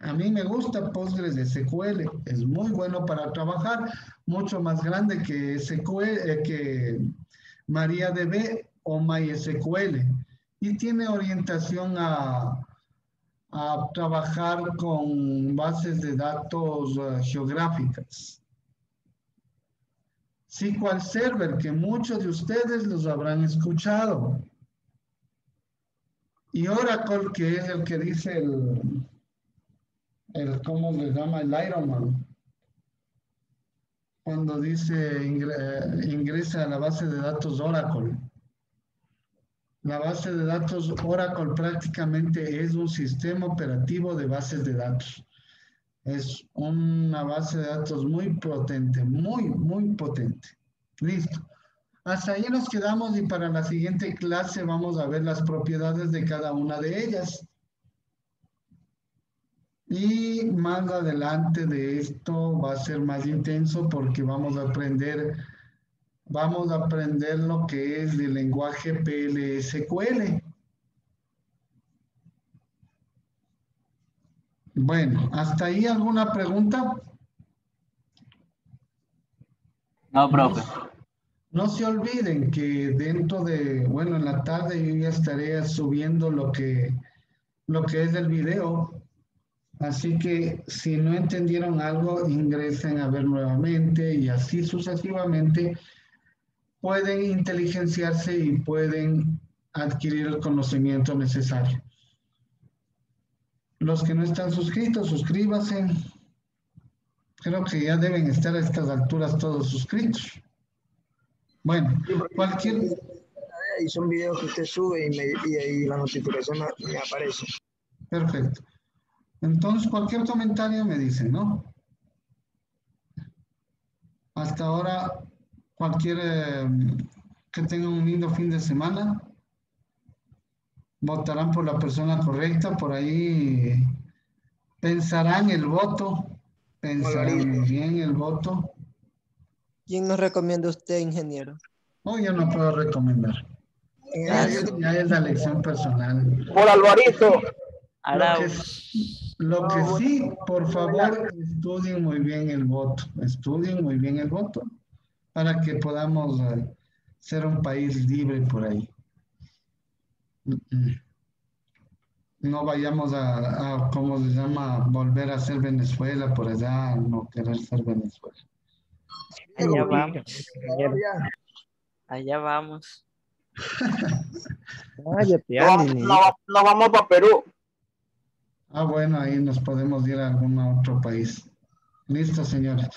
A mí me gusta Postgres SQL, es muy bueno para trabajar, mucho más grande que SQL, que MariaDB o MySQL, y tiene orientación a trabajar con bases de datos geográficas. SQL Server, que muchos de ustedes los habrán escuchado. Y Oracle, que es el que dice ¿cómo le llama? El Iron Man. Cuando dice ingresa a la base de datos Oracle. La base de datos Oracle prácticamente es un sistema operativo de bases de datos. Es una base de datos muy potente, muy potente. Listo. Hasta ahí nos quedamos y para la siguiente clase vamos a ver las propiedades de cada una de ellas. Y más adelante de esto va a ser más intenso porque vamos a aprender lo que es el lenguaje PLSQL. Bueno, ¿hasta ahí alguna pregunta? No, profe. No se olviden que dentro de, bueno, en la tarde yo ya estaré subiendo lo que es el video. Así que si no entendieron algo, ingresen a ver nuevamente y así sucesivamente pueden inteligenciarse y pueden adquirir el conocimiento necesario. Los que no están suscritos, suscríbanse. Creo que ya deben estar a estas alturas todos suscritos. Bueno, cualquier... Y son videos que usted sube y ahí la notificación me aparece. Perfecto. Entonces, cualquier comentario me dicen, ¿no? Hasta ahora, que tengan un lindo fin de semana. Votarán por la persona correcta, por ahí pensarán el voto, pensarán muy bien el voto. ¿Quién nos recomienda usted, ingeniero? No, yo no puedo recomendar. Ya es la elección personal. Por Alvarito. Lo que sí, por favor, estudien muy bien el voto. Estudien muy bien el voto para que podamos ser un país libre por ahí. No vayamos a, ¿cómo se llama? Volver a ser Venezuela por allá, no querer ser Venezuela. Allá vamos. Ya. Allá vamos. Cállate, No, Andy. no vamos para Perú. Ah, bueno, ahí nos podemos ir a algún otro país. Listo, señores.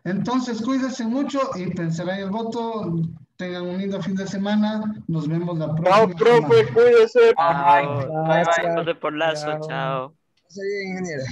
Entonces, cuídense mucho y pensarán el voto. Tengan un lindo fin de semana. Nos vemos la Chao, próxima profe, semana. cuídese. Chao. Gracias. Bye, bye, por lazo. Chao. Chao. Está bien, ingeniera.